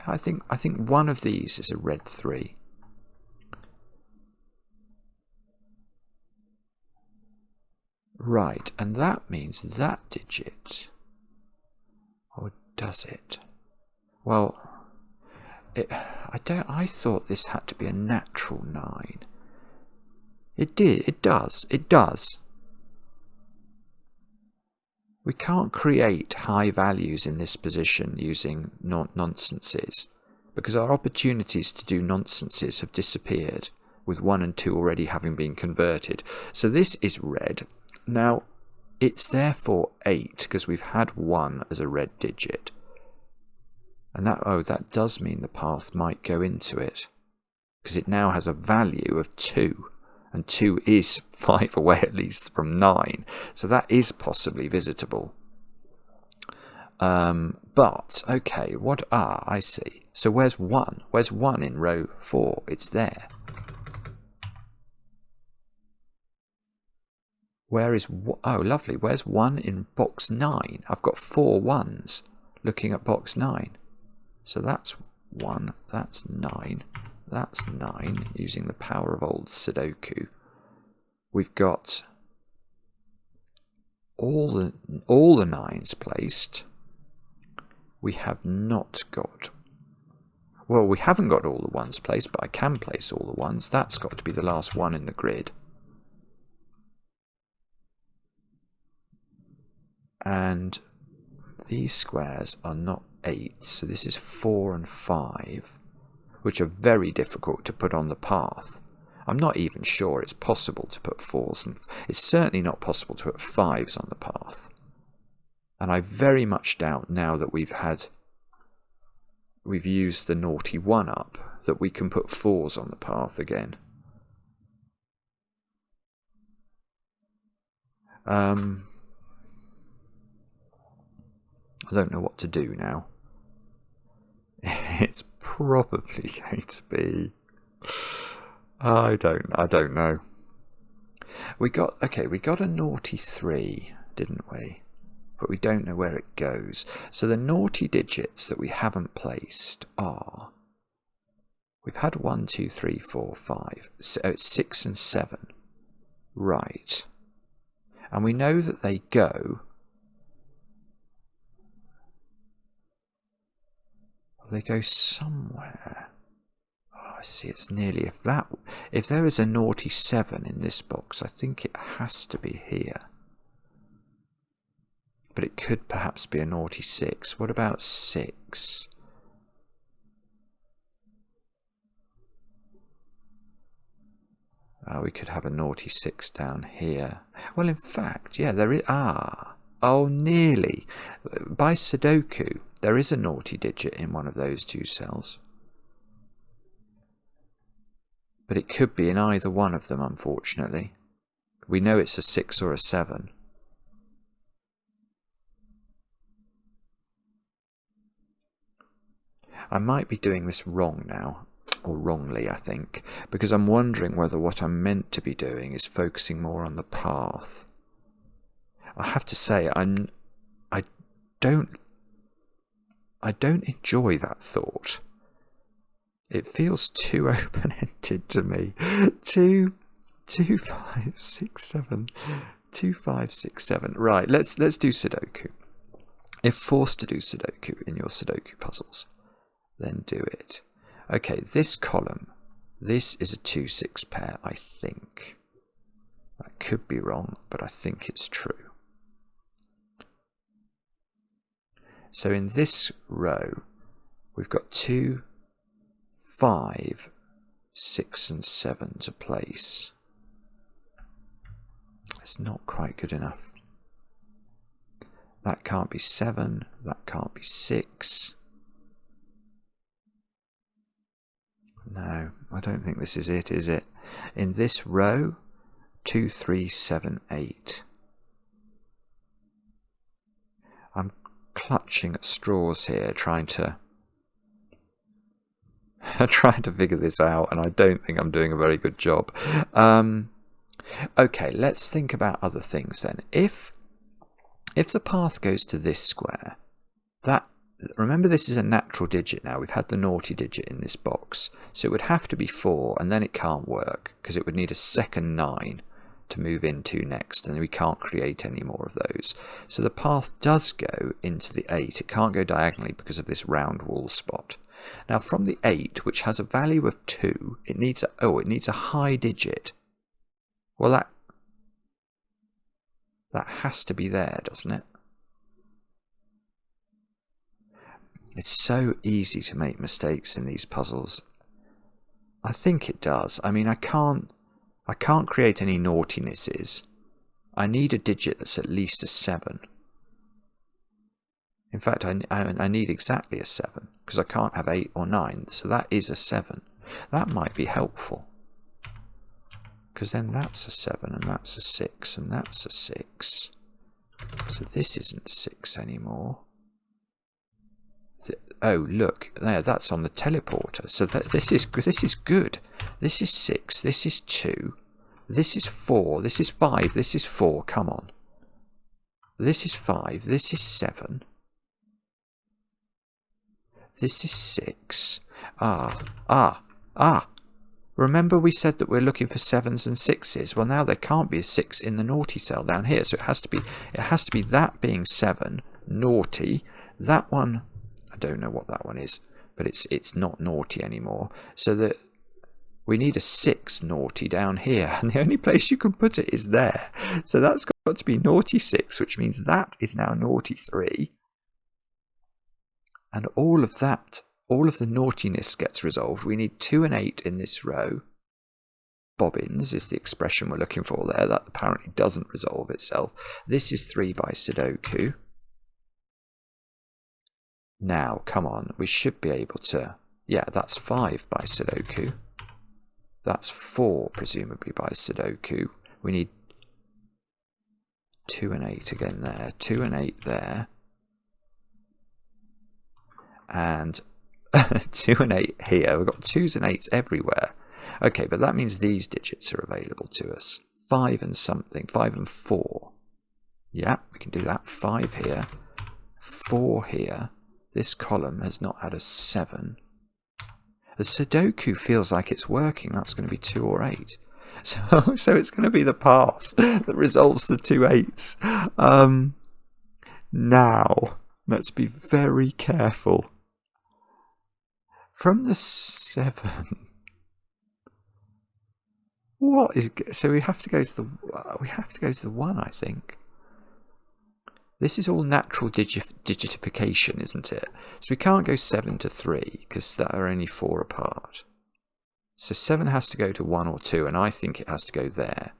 I think one of these is a red 3. Right, and that means that digit. Or does it? Well, I thought this had to be a natural 9. It does. We can't create high values in this position using nonsenses, because our opportunities to do nonsenses have disappeared, with 1 and 2 already having been converted. So this is red. Now, it's therefore 8, because we've had 1 as a red digit. And that does mean the path might go into it, because it now has a value of 2. And 2 is 5 away at least from 9. So that is possibly visitable. But, okay, what are, I see. So where's 1? Where's 1 in row 4? It's there. Where is, oh lovely, where's 1 in box 9? I've got 4 1s looking at box 9. So that's 1, that's 9, that's 9, using the power of old Sudoku. We've got all the 9s placed. We have not got, well, we haven't got all the 1s placed, but I can place all the 1s. That's got to be the last 1 in the grid. And these squares are not 8, so this is 4 and 5, which are very difficult to put on the path. I'm not even sure it's possible to put 4s, and it's certainly not possible to put 5s on the path. And I very much doubt now that we've used the naughty 1 up, that we can put 4s on the path again. I don't know what to do now. It's probably going to be, I don't know. We got a naughty 3, didn't we? But we don't know where it goes. So the naughty digits that we haven't placed are, we've had 1, 2, 3, 4, 5. So it's 6 and 7. Right. And we know that they go, somewhere. Oh, I see, it's nearly, if there is a naughty 7 in this box, I think it has to be here. But it could perhaps be a naughty 6. What about 6? We could have a naughty 6 down here. Well, in fact, yeah, there is, oh, nearly. By Sudoku, there is a naughty digit in one of those 2 cells. But it could be in either one of them, unfortunately. We know it's a 6 or a 7. I might be doing this wrong now, or wrongly, I think, because I'm wondering whether what I'm meant to be doing is focusing more on the path. I have to say, I don't enjoy that thought. It feels too open-ended to me. 2, 5, 6, 7. 2, 5, 6, 7. Right, let's do Sudoku. If forced to do Sudoku in your Sudoku puzzles, then do it. Okay, this column, this is a 2, 6 pair, I think. I could be wrong, but I think it's true. So in this row, we've got 2, 5, 6 and 7 to place. It's not quite good enough. That can't be 7, that can't be 6. No, I don't think this is it, is it? In this row, 2, 3, 7, 8. I'm clutching at straws here, trying to figure this out, and I don't think I'm doing a very good job. Okay, let's think about other things then. If the path goes to this square, remember this is a natural digit now. We've had the naughty digit in this box, so it would have to be 4, and then it can't work because it would need a second 9 to move into next, and we can't create any more of those. So the path does go into the 8. It can't go diagonally because of this round wall spot. Now from the 8, which has a value of 2, it needs a high digit. Well, that has to be there, doesn't it? It's so easy to make mistakes in these puzzles. I think it does. I mean, I can't create any naughtinesses. I need a digit that's at least a 7. In fact, I need exactly a 7, because I can't have 8 or 9, so that is a 7. That might be helpful, because then that's a 7 and that's a 6 and that's a 6. So this isn't 6 anymore. Oh, look, there, that's on the teleporter. So this is good. This is 6, this is 2, this is 4, this is 5, this is 4, come on. This is 5, this is 7. This is 6. Remember we said that we're looking for 7s and 6s. Well, now there can't be a 6 in the naughty cell down here, so it has to be that being 7, naughty. That one, I don't know what that one is, but it's not naughty anymore. So that we need a 6 naughty down here, and the only place you can put it is there. So that's got to be naughty 6, which means that is now naughty 3. And all of the naughtiness gets resolved. We need 2 and 8 in this row. Bobbins is the expression we're looking for there. That apparently doesn't resolve itself. This is 3 by Sudoku. Now, come on, we should be able to... Yeah, that's 5 by Sudoku. That's 4, presumably, by Sudoku. We need 2 and 8 again there. 2 and 8 there. And 2 and 8 here. We've got 2s and 8s everywhere. Okay, but that means these digits are available to us. 5 and something. 5 and 4. Yeah, we can do that. 5 here. 4 here. This column has not had a 7. The Sudoku feels like it's working. That's going to be 2 or 8. So it's going to be the path that resolves the 2 8s. Now, let's be very careful. From the 7, what is so we have to go to the 1, I think. This is all natural digitification, isn't it? So we can't go 7 to 3 because that are only 4 apart. So 7 has to go to 1 or 2, and I think it has to go there.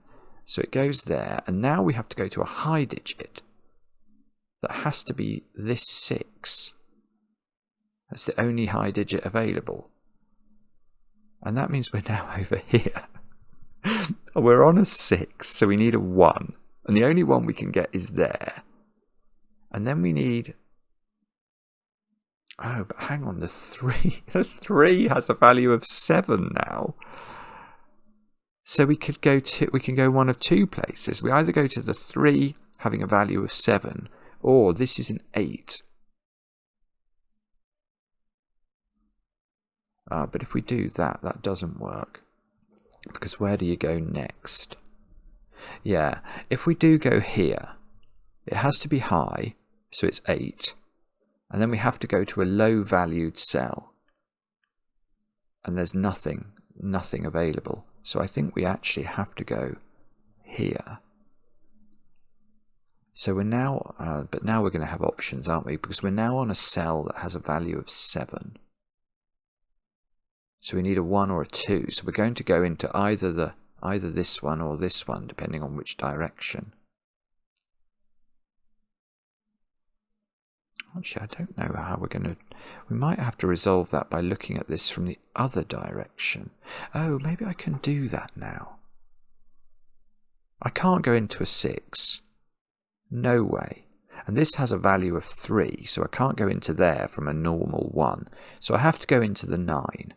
So it goes there, and now we have to go to a high digit. That has to be this 6. That's the only high digit available. And that means we're now over here. We're on a 6, so we need a 1. And the only one we can get is there. And then we need... Oh, but hang on, the 3. The 3 has a value of 7 now. So we can go one of 2 places. We either go to the 3 having a value of 7, or this is an 8. But if we do that, that doesn't work. Because where do you go next? Yeah, if we do go here, it has to be high, so it's 8. And then we have to go to a low valued cell. And there's nothing available. So I think we actually have to go here. So we're now, but now we're going to have options, aren't we? Because we're now on a cell that has a value of 7. So we need a 1 or a 2. So we're going to go into either this one or this one, depending on which direction. Actually, I don't know how we're going to... We might have to resolve that by looking at this from the other direction. Oh, maybe I can do that now. I can't go into a 6. No way. And this has a value of 3, so I can't go into there from a normal 1. So I have to go into the 9.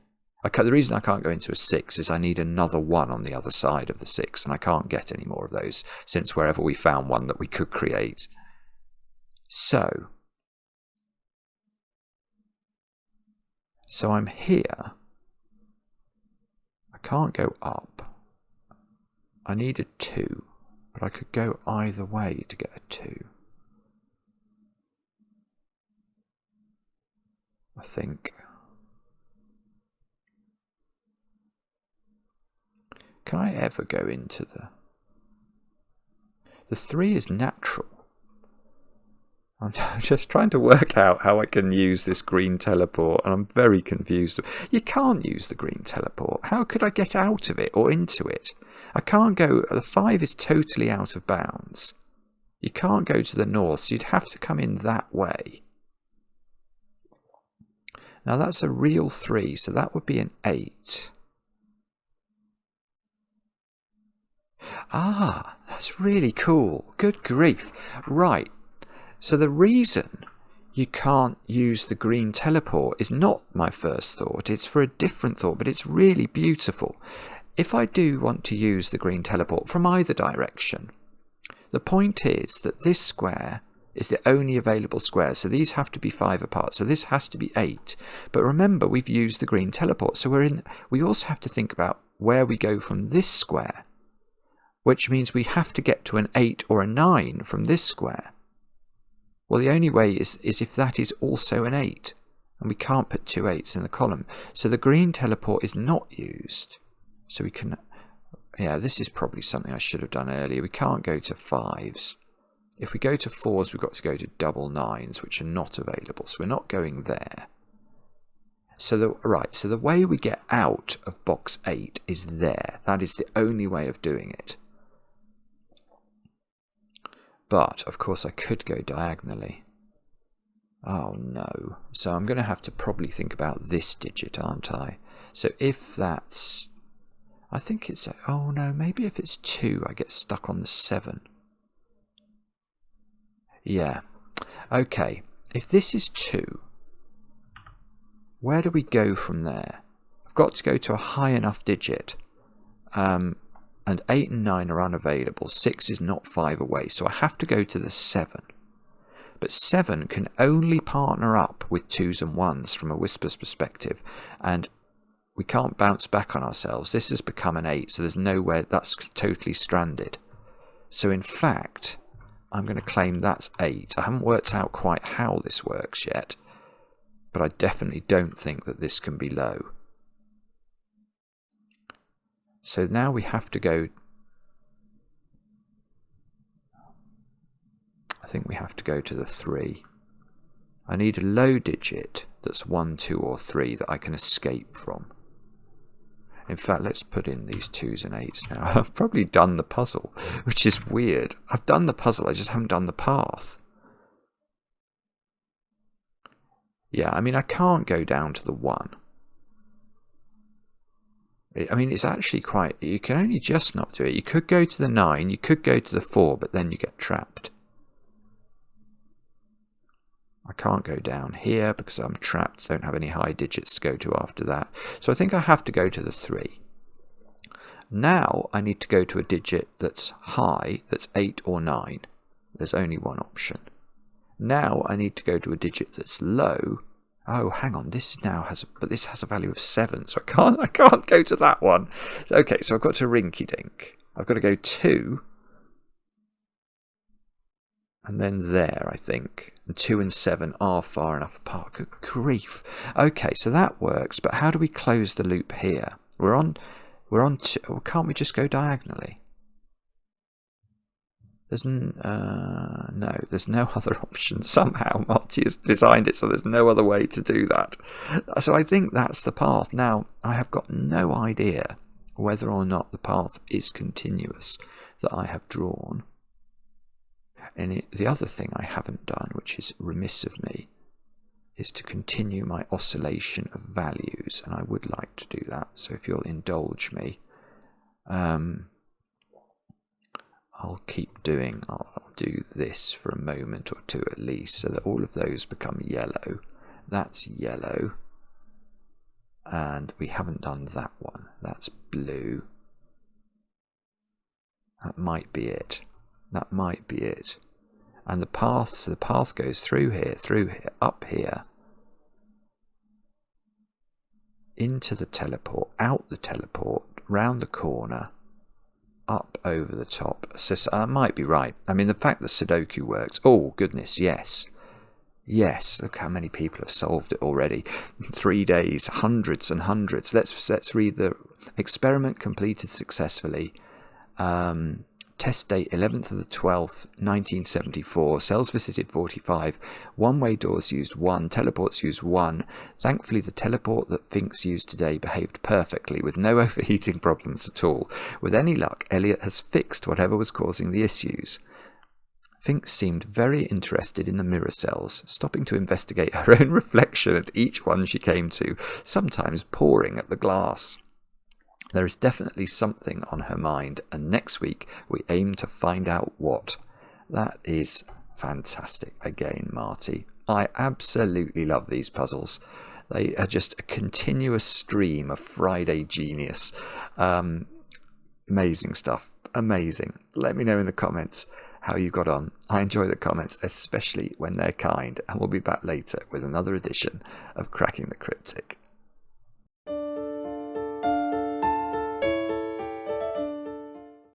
The reason I can't go into a 6 is I need another 1 on the other side of the 6, and I can't get any more of those since wherever we found one that we could create. So I'm here. I can't go up. I need a 2, but I could go either way to get a 2. I think. Can I ever go into the 3 is natural. I'm just trying to work out how I can use this green teleport, and I'm very confused. You can't use the green teleport. How could I get out of it or into it? I can't go... The 5 is totally out of bounds. You can't go to the north, so you'd have to come in that way. Now that's a real 3, so that would be an 8. Ah, that's really cool. Good grief. Right. So the reason you can't use the green teleport is not my first thought. It's for a different thought, but it's really beautiful. If I do want to use the green teleport from either direction, the point is that this square is the only available square. So these have to be 5 apart. So this has to be 8. But remember, we've used the green teleport. So we also have to think about where we go from this square, which means we have to get to an 8 or a 9 from this square. Well, the only way is if that is also an 8. And we can't put 2 8s in the column. So the green teleport is not used. So we can... Yeah, this is probably something I should have done earlier. We can't go to 5s. If we go to 4s, we've got to go to double 9s, which are not available. So we're not going there. So the way we get out of box 8 is there. That is the only way of doing it. But, of course, I could go diagonally. Oh, no. So I'm going to have to probably think about this digit, aren't I? So if that's... I think it's... Oh, no, maybe if it's 2, I get stuck on the 7. Yeah. Okay. If this is 2, where do we go from there? I've got to go to a high enough digit. And 8 and 9 are unavailable. 6 is not 5 away. So I have to go to the 7. But 7 can only partner up with 2s and 1s from a Whisper's perspective. And we can't bounce back on ourselves. This has become an 8. So there's nowhere. That's totally stranded. So in fact... I'm going to claim that's 8. I haven't worked out quite how this works yet, but I definitely don't think that this can be low. So now we have to go... I think we have to go to the 3. I need a low digit that's 1, 2 or 3 that I can escape from. In fact, let's put in these 2s and 8s now. I've probably done the puzzle, which is weird. I've done the puzzle, I just haven't done the path. Yeah, I mean, I can't go down to the 1. I mean, it's actually quite... You can only just not do it. You could go to the 9, you could go to the 4, but then you get trapped. I can't go down here because I'm trapped. Don't have any high digits to go to after that. So I think I have to go to the 3. Now I need to go to a digit that's high, that's 8 or 9. There's only one option. Now I need to go to a digit that's low. Oh, hang on. This now has, but this has a value of 7, so I can't go to that one. Okay, so I've got to rinky dink. I've got to go 2. And then there, I think. And 2 and 7 are far enough apart. Good grief. Okay, so that works, but how do we close the loop here? We're on 2. Well, can't we just go diagonally? There's no, there's no other option. Somehow Marty has designed it so there's no other way to do that. So I think that's the path. Now, I have got no idea whether or not the path is continuous that I have drawn. And the other thing I haven't done, which is remiss of me, is to continue my oscillation of values, and I would like to do that. So if you'll indulge me, I'll do this for a moment or two at least, so that all of those become yellow. That's yellow, and we haven't done that one. That's blue. That might be it. That might be it. And the path, so the path goes through here, up here, into the teleport, out the teleport, round the corner, up over the top. So I might be right. I mean, the fact that Sudoku works, oh goodness, yes. Yes, look how many people have solved it already. 3 days, hundreds and hundreds. Let's read the experiment completed successfully. Test date 11th of the 12th, 1974. Cells visited 45. One-way doors used 1. Teleports used 1. Thankfully, the teleport that Finkz used today behaved perfectly, with no overheating problems at all. With any luck, Elliot has fixed whatever was causing the issues. Finkz seemed very interested in the mirror cells, stopping to investigate her own reflection at each one she came to, sometimes pawing at the glass. There is definitely something on her mind, and next week we aim to find out what. That is fantastic again, Marty. I absolutely love these puzzles. They are just a continuous stream of Friday genius. Amazing stuff. Amazing. Let me know in the comments how you got on. I enjoy the comments, especially when they're kind, and we'll be back later with another edition of Cracking the Cryptic.